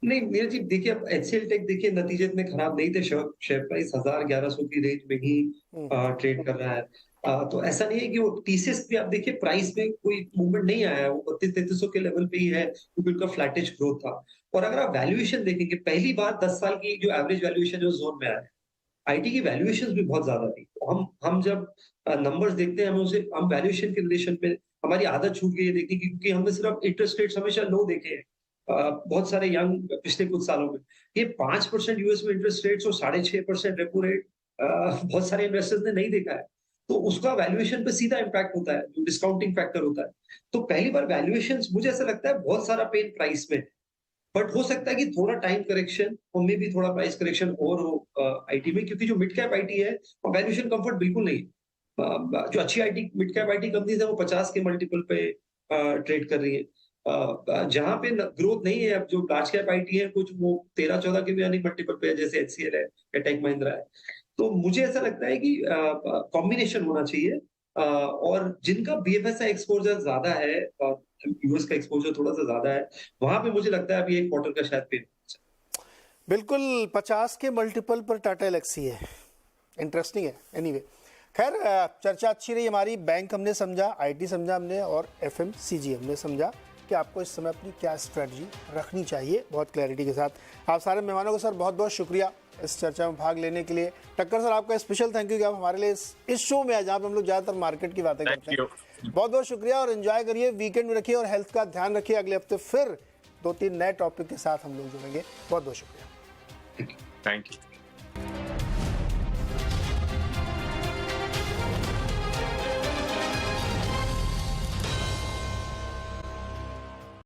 नहीं मेरे जी, देखिए अब एचसीएल टेक देखिए नतीजे इतने खराब नहीं थे, शेयर प्राइस 1000-1100 की रेंज में ही ट्रेड कर रहा है। तो ऐसा नहीं है कि वो टीसीएस भी आप देखिए प्राइस में कोई मूवमेंट नहीं आया है, वो 3200-3300 के लेवल पे ही है क्योंकि उनका फ्लैटिश ग्रोथ था। और अगर आप वैल्यूएशन देखेंगे, पहली बार 10 साल की जो एवरेज वैल्यूएशन जो जोन में आया है, आईटी की वैल्यूएशन भी बहुत ज्यादा थी। हम जब नंबर्स देखते हैं हम वैल्यूएशन के रिलेशन पे हमारी आदत छूट गई है देखने की, क्योंकि हमने सिर्फ इंटरेस्ट रेट्स हमेशा लो देखे हैं बहुत सारे यंग पिछले कुछ सालों में। ये 5% यूएस में इंटरेस्ट रेट्स और 6.5% रेपो रेट बहुत सारे इन्वेस्टर्स ने नहीं देखा है, तो उसका वैल्यूएशन पे सीधा इम्पैक्ट होता है, जो डिस्काउंटिंग फैक्टर होता है। तो पहली बार वैल्यूएशन मुझे ऐसा लगता है बहुत सारा पेन प्राइस में, बट हो सकता है कि थोड़ा टाइम करेक्शन और में भी थोड़ा प्राइस करेक्शन और हो आईटी में, क्योंकि जो मिड कैप आईटी है और वैल्यूएशन कंफर्ट बिल्कुल नहीं है। जो अच्छी IT mid cap IT companies है वो 50 के मल्टीपल पे ट्रेड कर रही है, जहां पे ग्रोथ नहीं है। अब जो लार्ज कैप आईटी है कुछ वो 13-14 के भी अर्निंग मल्टीपल पे है, जैसे एचसीएल है या टेक महिंद्रा है। तो मुझे ऐसा लगता है कि कॉम्बिनेशन होना चाहिए, और जिनका बीएफएसआई एक्सपोजर ज्यादा है, यूएस का एक्सपोजर थोड़ा सा ज्यादा है, वहां पे मुझे लगता है अभी एक क्वार्टर का शायद पेन। बिल्कुल 50 के मल्टीपल पर टाटा एलेक्सी है, इंटरेस्टिंग है। एनीवे, खैर चर्चा अच्छी रही हमारी। बैंक हमने समझा, आईटी समझा हमने, और एफएमसीजी हमने समझा कि आपको इस समय अपनी क्या स्ट्रेटजी रखनी चाहिए, बहुत क्लैरिटी के साथ। आप सारे मेहमानों को सर बहुत बहुत शुक्रिया इस चर्चा में भाग लेने के लिए। टक्कर सर, आपका स्पेशल थैंक यू कि आप हमारे लिए इस शो में आए जहाँ पे हम लोग ज़्यादातर मार्केट की बातें करते हैं। बहुत बहुत शुक्रिया और एंजॉय करिए, वीकेंड में रखिए और हेल्थ का ध्यान रखिए। अगले हफ्ते फिर 2-3 नए टॉपिक के साथ हम लोग जुड़ेंगे। बहुत बहुत शुक्रिया। Thank you.